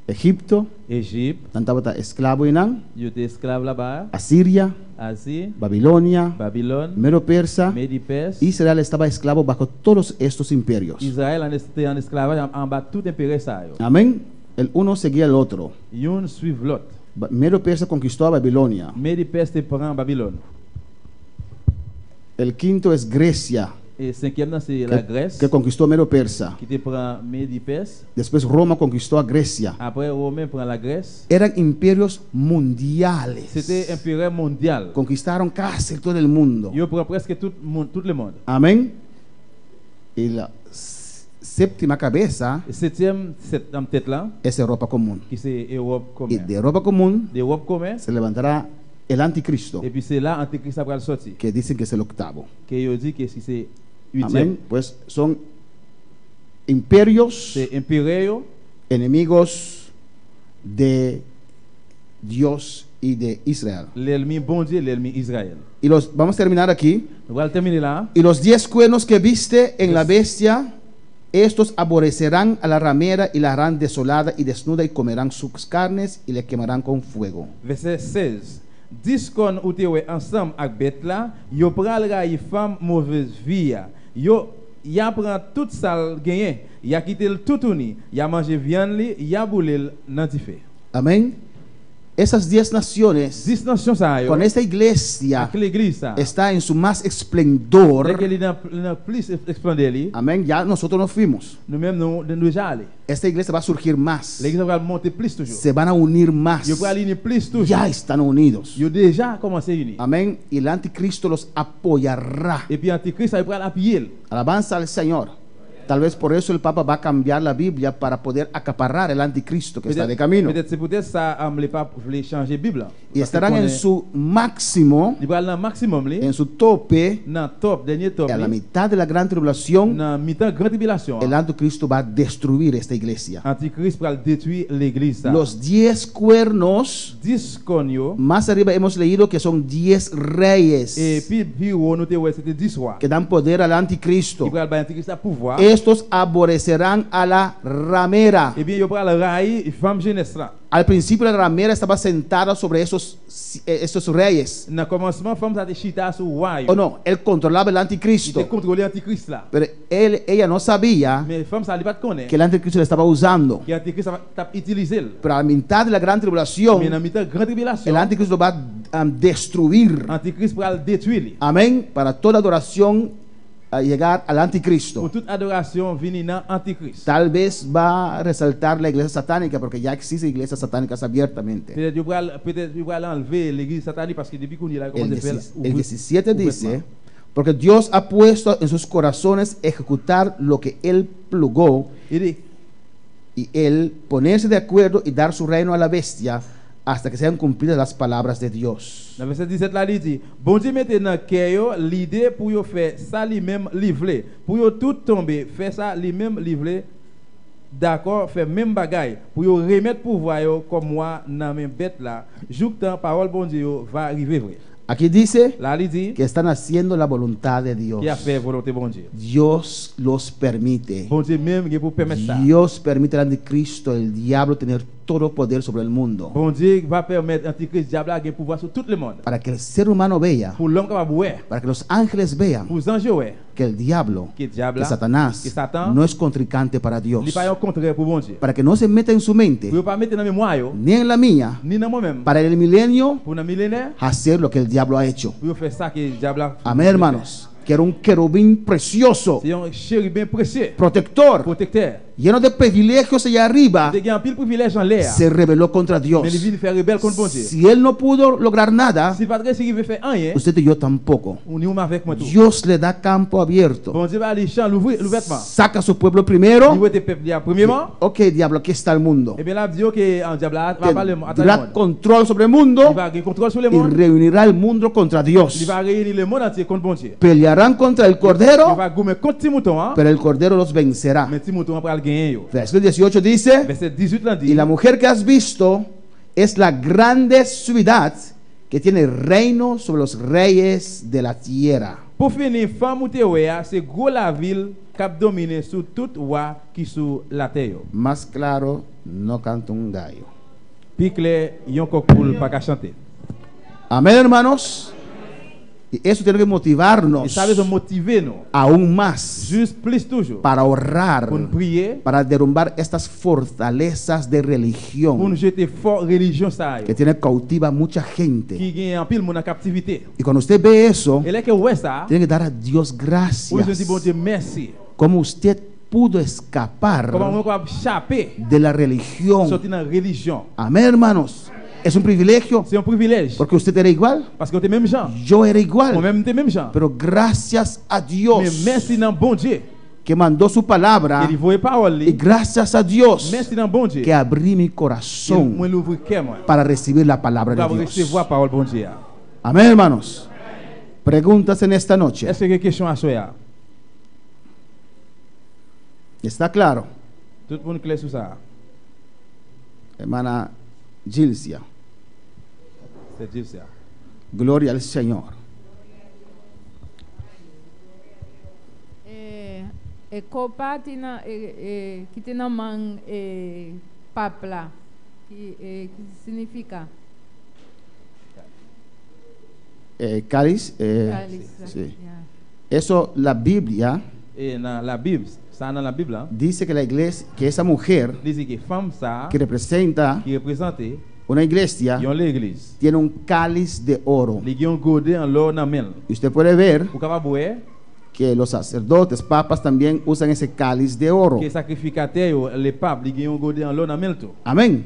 Speaker 2: Egipto,
Speaker 3: Égypte,
Speaker 2: tantaba ta esclavo inan,
Speaker 3: yo te esclave là-bas,
Speaker 2: Asiria,
Speaker 3: Asie,
Speaker 2: Babilonia,
Speaker 3: Babylone,
Speaker 2: Medo Persa.
Speaker 3: Medi-Perse.
Speaker 2: Israel estaba esclavo bajo todos estos imperios.
Speaker 3: Israël en esclavage en bas tout empereur ça yo.
Speaker 2: Amén. El uno seguía al otro.
Speaker 3: Yon suivent l'autre.
Speaker 2: Medo Persa conquistó a Babilonia.
Speaker 3: Medi-Perse te prend Babylone.
Speaker 2: El quinto es Grecia,
Speaker 3: Et cinquième là c'est la Grèce
Speaker 2: que conquistó a Medo Persa.
Speaker 3: qui te prend Medi-Perse.
Speaker 2: Después Roma conquistó a Grecia.
Speaker 3: Après Romain prend la Grèce.
Speaker 2: Eran imperios mundiales.
Speaker 3: C'était empereur mondial.
Speaker 2: Conquistaron casi todo el mundo.
Speaker 3: Yo prend presque tout le monde.
Speaker 2: Amén. Y la séptima cabeza
Speaker 3: Et septième tête là
Speaker 2: es Europa común.
Speaker 3: qui c'est Europe
Speaker 2: Y
Speaker 3: commun.
Speaker 2: de Europa común
Speaker 3: D'Europe commun.
Speaker 2: se levantará el anticristo,
Speaker 3: Et puis c'est là Antéchrist après le sorti.
Speaker 2: que dicen que es el octavo.
Speaker 3: Que yo dit que si c'est
Speaker 2: Amén.
Speaker 3: huitième,
Speaker 2: Pues son imperios
Speaker 3: c'est empereur
Speaker 2: enemigos de Dios y de Israel.
Speaker 3: l'ennemi bon Dieu, l'ennemi Israël.
Speaker 2: Y los vamos a terminar aquí.
Speaker 3: On va terminer là.
Speaker 2: Y los 10 cuernos que viste en la bestia, estos aborrecerán a la ramera y la harán desolada y desnuda y comerán sus carnes y le quemarán con fuego.
Speaker 3: Verset 16. 10 kon ou te wè ensemble avec bête là, yo pral ray femme mauvaise vie ya. Yo ya prend tout ça gagné, ya quitté le tout uni, ya mangé viande li, ya boulé nan ti fè.
Speaker 2: Amén. Esas 10 naciones,
Speaker 3: 10 nations ça yo.
Speaker 2: con esta iglesia,
Speaker 3: Avec l'église ça.
Speaker 2: está en su más esplendor.
Speaker 3: Dès que li dans plus esplendeur li,
Speaker 2: Amén. Ya nosotros nos fuimos.
Speaker 3: nous même nous déjà aller.
Speaker 2: Esta iglesia va a surgir más.
Speaker 3: L'église va monter plus toujours.
Speaker 2: Se van a unir más.
Speaker 3: Yo pral unir plus toujours.
Speaker 2: Ya están unidos.
Speaker 3: Yo déjà commencé unir.
Speaker 2: Amén. Y el anticristo los apoyará.
Speaker 3: Et puis Antichrist ça pral appuyer.
Speaker 2: Alabanza al Señor. Tal vez por eso el Papa va a cambiar la Biblia para poder acaparar el anticristo que está de camino.
Speaker 3: Peut-être c'est peut-être ça les papes voulaient changer Bible.
Speaker 2: Y estarán en su máximo,
Speaker 3: Il va dans maximum li.
Speaker 2: en su tope,
Speaker 3: Dans top dernier top.
Speaker 2: a la mitad de la gran tribulación.
Speaker 3: Dans mi-temps grande tribulation.
Speaker 2: El anticristo va a destruir esta iglesia.
Speaker 3: Antichrist va détruire l'église ça.
Speaker 2: Los 10 cuernos,
Speaker 3: 10 conyo
Speaker 2: más arriba hemos leído que son 10 reyes
Speaker 3: et puis on noté ouais c'était 10 rois.
Speaker 2: que dan poder al anticristo.
Speaker 3: Il va Antichrist à pouvoir.
Speaker 2: Estos aborrecerán a la ramera.
Speaker 3: Et bien il va le railler femme jeunesse là.
Speaker 2: Al principio la ramera estaba sentada sobre esos reyes.
Speaker 3: Dans commencement femme ça te chita sur roi.
Speaker 2: O no, él controlaba el
Speaker 3: Il
Speaker 2: anticristo.
Speaker 3: était contrôlé Antichrist là.
Speaker 2: Pero ella no sabía
Speaker 3: Mais femme ça il pas connaître
Speaker 2: que el anticristo le estaba usando.
Speaker 3: que Antichrist t'a utilisé.
Speaker 2: Pero a la mitad de la gran
Speaker 3: Mais
Speaker 2: tribulación,
Speaker 3: dans mi-temps grande tribulation.
Speaker 2: el anticristo va a destruir.
Speaker 3: Antichrist va le détruire.
Speaker 2: Amén. Para toda adoración a llegar al
Speaker 3: Pour
Speaker 2: anticristo.
Speaker 3: toute adoration venir dans Antichrist.
Speaker 2: Tal vez va a resaltar la iglesia satánica porque ya existen iglesias satánicas abiertamente.
Speaker 3: Peut-être il va enlever l'église satanique parce que depuis qu'on y a commencé à faire
Speaker 2: El 17 dice, porque Dios ha puesto en sus corazones ejecutar lo que Él plugó
Speaker 3: il dit
Speaker 2: y Él ponerse de acuerdo y dar su reino a la bestia hasta que sean cumplidas las palabras de Dios.
Speaker 3: dans verset 17 là il dit bon Dieu mette dans cœur l'idée pour yo faire ça lui-même livré pour yo tout tomber faire ça lui-même livré d'accord faire même bagaille pour yo remettre pouvoir yo comme moi dans même bête là jour temps parole bon Dieu yo va arriver vrai.
Speaker 2: Aquí dice
Speaker 3: Là, il dit
Speaker 2: que están haciendo la voluntad de Dios.
Speaker 3: qui a fait volonté bon Dieu.
Speaker 2: Dios los permite.
Speaker 3: Bon Dieu même qui pour permettre ça.
Speaker 2: Dios permite al anticristo, el diablo, tener todo poder sobre el mundo.
Speaker 3: Bon Dieu va permettre antichrist diable à gagner pouvoir sur tout le monde.
Speaker 2: Para que el ser humano vea,
Speaker 3: Pour l'homme capable ouais,
Speaker 2: para que los ángeles vean
Speaker 3: pour les anges ouais,
Speaker 2: que el diablo,
Speaker 3: que diable
Speaker 2: que Satanás,
Speaker 3: que Satan
Speaker 2: no es contrincante para
Speaker 3: il
Speaker 2: Dios.
Speaker 3: n'est pas un contraire pour bon Dieu.
Speaker 2: Para que no se meta en su mente,
Speaker 3: Pour pas mettre dans mémoire yo,
Speaker 2: ni en la mía,
Speaker 3: ni dans moi-même.
Speaker 2: para el milenio,
Speaker 3: Pour un millénaire,
Speaker 2: hacer lo que el diablo ha hecho.
Speaker 3: pour faire ça que diable a
Speaker 2: Amén, hermanos. Que era un querubín precioso,
Speaker 3: C'est un chérubin précieux,
Speaker 2: protector,
Speaker 3: protecteur.
Speaker 2: lleno de privilegios allá arriba,
Speaker 3: Il a un pile privilège en l'air.
Speaker 2: se rebeló contra Dios.
Speaker 3: Mais il vient faire rebelle contre bon Dieu.
Speaker 2: Si él no pudo lograr nada,
Speaker 3: Si pas si il veut faire rien,
Speaker 2: usted y yo tampoco.
Speaker 3: on y avec moi tout.
Speaker 2: Dios le da campo abierto.
Speaker 3: Bon Dieu va aller champ l'ouvertement.
Speaker 2: Saca a su pueblo primero.
Speaker 3: Il veut te peuple là premièrement.
Speaker 2: Ok, diablo, aquí está el mundo.
Speaker 3: Et bien là Dieu que en diable va parler à tout le
Speaker 2: Tendrá
Speaker 3: monde.
Speaker 2: control sobre el mundo
Speaker 3: Il va gagner contrôle sur le
Speaker 2: y
Speaker 3: monde.
Speaker 2: reunirá el mundo contra
Speaker 3: Il
Speaker 2: Dios.
Speaker 3: va réunir le monde entier contre bon Dieu.
Speaker 2: Pelearán contra el
Speaker 3: Il
Speaker 2: cordero,
Speaker 3: va gommer contre petit mouton hein.
Speaker 2: pero el cordero los vencerá.
Speaker 3: Mais petit mouton va le gagner yo.
Speaker 2: Versículo 18 dice,
Speaker 3: Verset 18 là
Speaker 2: y
Speaker 3: dit
Speaker 2: la mujer que has visto es la grande ciudad que tiene reino sobre los reyes de la tierra.
Speaker 3: pour finir femme ou te ouais, c'est gros la ville cap dominer sur tout roi qui sur la terre. yo.
Speaker 2: Más claro, no canta un gallo.
Speaker 3: Puis clair, yon cocoul pas qu'à chanter.
Speaker 2: Amén, hermanos. Y eso tiene que motivarnos
Speaker 3: Et ça veut motiver nous.
Speaker 2: aún más
Speaker 3: Juste plus toujours.
Speaker 2: para ahorrar,
Speaker 3: Pour nous prier,
Speaker 2: para derrumbar estas fortalezas de
Speaker 3: pour nous
Speaker 2: religión
Speaker 3: jeter fort religion ça.
Speaker 2: que tiene cautiva a mucha gente.
Speaker 3: Qui gagne en pile monde en captivité.
Speaker 2: Y cuando usted ve eso,
Speaker 3: Et là que ouais ça,
Speaker 2: tiene que dar a Dios
Speaker 3: pour je dis bon
Speaker 2: gracias.
Speaker 3: Dieu merci.
Speaker 2: Como usted pudo
Speaker 3: Comment
Speaker 2: escapar
Speaker 3: on peut échapper
Speaker 2: de la religión.
Speaker 3: sortir dans religion.
Speaker 2: Amén, hermanos. Es un privilegio
Speaker 3: C'est un privilège
Speaker 2: porque usted era igual,
Speaker 3: parce que t'es même gens.
Speaker 2: yo era
Speaker 3: Moi
Speaker 2: igual.
Speaker 3: même t'es même gens.
Speaker 2: Pero gracias a
Speaker 3: Mais
Speaker 2: Dios
Speaker 3: merci dans bon Dieu.
Speaker 2: que mandó su palabra
Speaker 3: Il voit parole
Speaker 2: y gracias a Dios
Speaker 3: merci dans bon Dieu.
Speaker 2: que abrí mi
Speaker 3: Moi
Speaker 2: corazón
Speaker 3: l'ouvrir cœur moi.
Speaker 2: para recibir la palabra
Speaker 3: Pour
Speaker 2: de Dios.
Speaker 3: recevoir parole bon Dieu.
Speaker 2: Amén, hermanos. Preguntas en esta noche.
Speaker 3: Est-ce que question à soi?
Speaker 2: ¿Está claro?
Speaker 3: Tout le monde clair sur ça.
Speaker 2: Hermana Gilcia,
Speaker 3: C'est Dieu ça.
Speaker 2: gloria al Señor.
Speaker 5: Copa tina que tem na mão papla que significa
Speaker 2: Cáliz,
Speaker 5: cáliz.
Speaker 2: sí.
Speaker 5: Yeah.
Speaker 2: Eso la Biblia
Speaker 3: Et dans la Bible, ça dans la Bible, hein,
Speaker 2: dice que la iglesia, que esa mujer
Speaker 3: dit que femme ça
Speaker 2: que representa
Speaker 3: qui représente
Speaker 2: una iglesia
Speaker 3: yon l'église.
Speaker 2: tiene un cáliz de oro.
Speaker 3: Les yon godé en l'or dans main.
Speaker 2: Y usted puede ver
Speaker 3: Pour capable boire
Speaker 2: que los sacerdotes, papas también usan ese cáliz de oro.
Speaker 3: que sacrificateur yo, les papes, les yon godé en l'or dans main tout.
Speaker 2: Amén.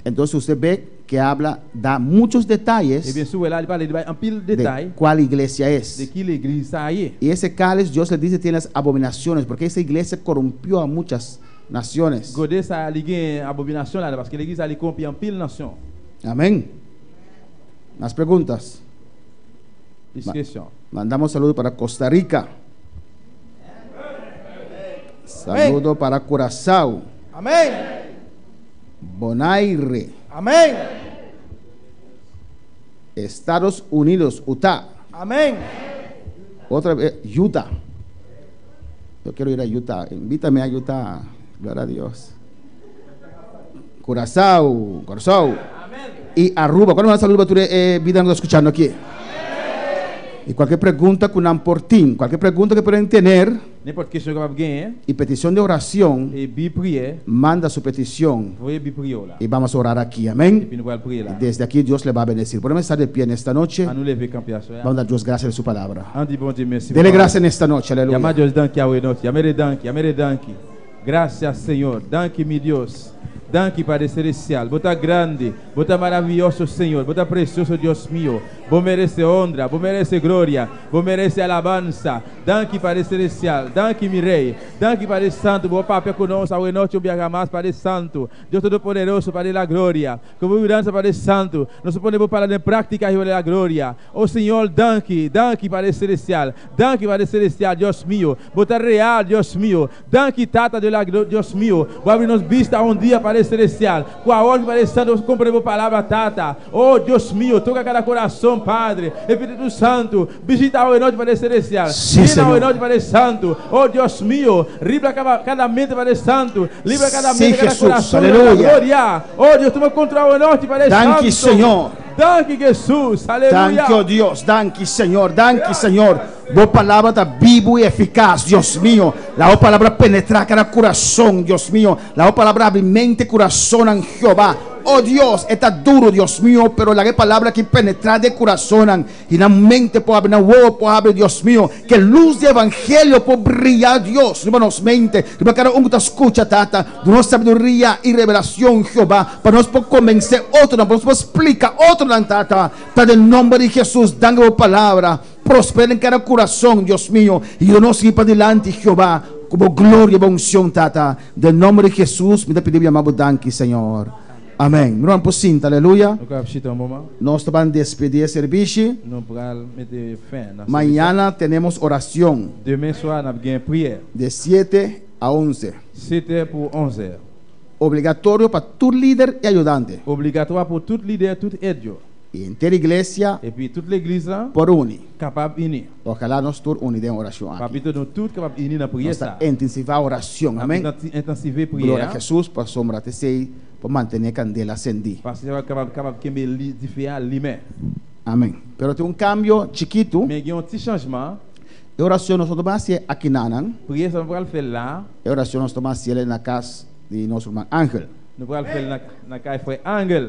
Speaker 2: Entonces usted ve que habla, da muchos
Speaker 3: Et bien
Speaker 2: detalles
Speaker 3: sûr là il parle de en pile
Speaker 2: de
Speaker 3: détail
Speaker 2: cuál iglesia
Speaker 3: de
Speaker 2: es.
Speaker 3: qui l'église ça y est.
Speaker 2: Y ese cáliz, Dios le dice, tiene las abominaciones, porque esa iglesia corrompió a muchas naciones.
Speaker 3: Godé ça li gen abomination là parce que l'église a li corrompu en pile nation.
Speaker 2: Amén. Más preguntas.
Speaker 3: Discussion.
Speaker 2: Mandamos saludos para Costa Rica. Saludo para Curazao,
Speaker 6: Amén.
Speaker 2: Bonaire,
Speaker 6: Amén.
Speaker 2: Estados Unidos, Utah.
Speaker 6: Amén.
Speaker 2: Otra vez, Utah. Yo quiero ir a Utah. Invítame a Utah. Gloria a Dios. Curazao. Y Aruba. ¿Cuándo van a saludar tu vida nos escuchando aquí? Y cualquier pregunta que un portín, cualquier pregunta que pueden tener
Speaker 3: N'importe question capable gagner
Speaker 2: y petición de oración,
Speaker 3: et bi prière,
Speaker 2: manda su petición
Speaker 3: voyez bi prière là.
Speaker 2: y vamos a orar aquí.
Speaker 3: Et
Speaker 2: Amén.
Speaker 3: puis nous allons prier là.
Speaker 2: Desde aquí Dios le va a bendecir. Podemos estar de pie en esta noche.
Speaker 3: À nous lever camper à soi.
Speaker 2: Vamos a dar Dios gracias de su palabra.
Speaker 3: On dit bon Dieu merci.
Speaker 2: Dele gracias en esta noche.
Speaker 3: Llama a
Speaker 2: Aleluya.
Speaker 3: Dios danki a noite. Llame danki. Gracias Señor. Danki mi Dios. Danki Padre Celestial. Bota grande. Bota maravilloso Señor. Bota precioso Dios mío. Vos merece honra. Vos merece gloria. Vos merece alabanza. Danki Padre Celestial. Danki mi Rei. Danki Padre Santo. Vos papel conosco. A noite um dia mais Padre Santo. Deus Todo-Poderoso Padre la gloria. Como mudança Padre Santo. Nós podemos parar em prática e a glória. Oh Senhor, danki. Danki Padre Celestial. Danki Padre Celestial. Deus mío. Bota real Deus mío. Danki Tata de la Deus mío. Vou abrir nos vista um dia Padre Padre Celestial. Com a ordem, Padre Santo, cumpre a palavra, Tata. Oh, Deus mío, toca cada coração, Padre. Espírito Santo, visita o noite, Padre Celestial.
Speaker 2: Sim,
Speaker 3: Vina
Speaker 2: Senhor.
Speaker 3: o noite, Padre Santo. Oh, Deus mío, libra cada mente, Padre Santo. Libra cada
Speaker 2: Sim,
Speaker 3: mente, cada
Speaker 2: Jesus.
Speaker 3: coração.
Speaker 2: Aleluia.
Speaker 3: Glória. Oh, Deus, toma controle o noite, Padre Santo.
Speaker 2: Danke, Senhor.
Speaker 3: Danke, Jesus. Aleluia.
Speaker 2: Danke, oh Dios. Danke, Señor. Danke, Señor. Vos palabra está vivo y eficaz, Dios mío. La voz palabra penetra cada corazón, Dios mío. La voz palabra abre mente, corazón en Jehová. Oh Dios, está duro, Dios mío, pero la palabra que penetra de corazón y la mente puede abrir, la huevo puede abrir, Dios mío. Que luz de evangelio puede brillar, Dios. Hermanos, mente. Para cada uno que escucha, Tata, de nuestra sabiduría y revelación, Jehová. Para nosotros convencer otro, para nosotros explicar otro, Tata. Para el nombre de Jesús, dando palabra. Prospera en cada corazón, Dios mío. Y yo no sigo para adelante, Jehová. Como gloria y unción, Tata. Del nombre de Jesús, me te pedimos llamado danke, Señor. Amém. Vamos por cinta, aleluia. Nós vamos despedir o serviço. Mañana temos oração.
Speaker 3: Demain soir, nous avons une prière.
Speaker 2: De 7 a 11.
Speaker 3: 7h pour 11h.
Speaker 2: Obrigatório para todo líder e ajudante.
Speaker 3: Obligatoire pour tout leader, tout aide.
Speaker 2: E inteira igreja.
Speaker 3: Et puis toute l'église là.
Speaker 2: Por uni.
Speaker 3: Capable unir.
Speaker 2: Ojalá nós todos unir em oração aqui.
Speaker 3: Capable nous tous capable unir na prière ça.
Speaker 2: Intensivar a oração. Amém.
Speaker 3: Intensiver prière.
Speaker 2: Glória a Jesus para sombra te sei para manter a candela acendida.
Speaker 3: Parce que capable que me différent lumière.
Speaker 2: Amém. Pero tem cambio chiquito.
Speaker 3: Mais il y a un petit changement.
Speaker 2: A oração nós vamos fazer aqui na Nan.
Speaker 3: Prière ça va le faire là.
Speaker 2: A oração nós vamos fazer na casa de nosso irmão Ángel.
Speaker 3: Nous allons faire na casa frère Ángel.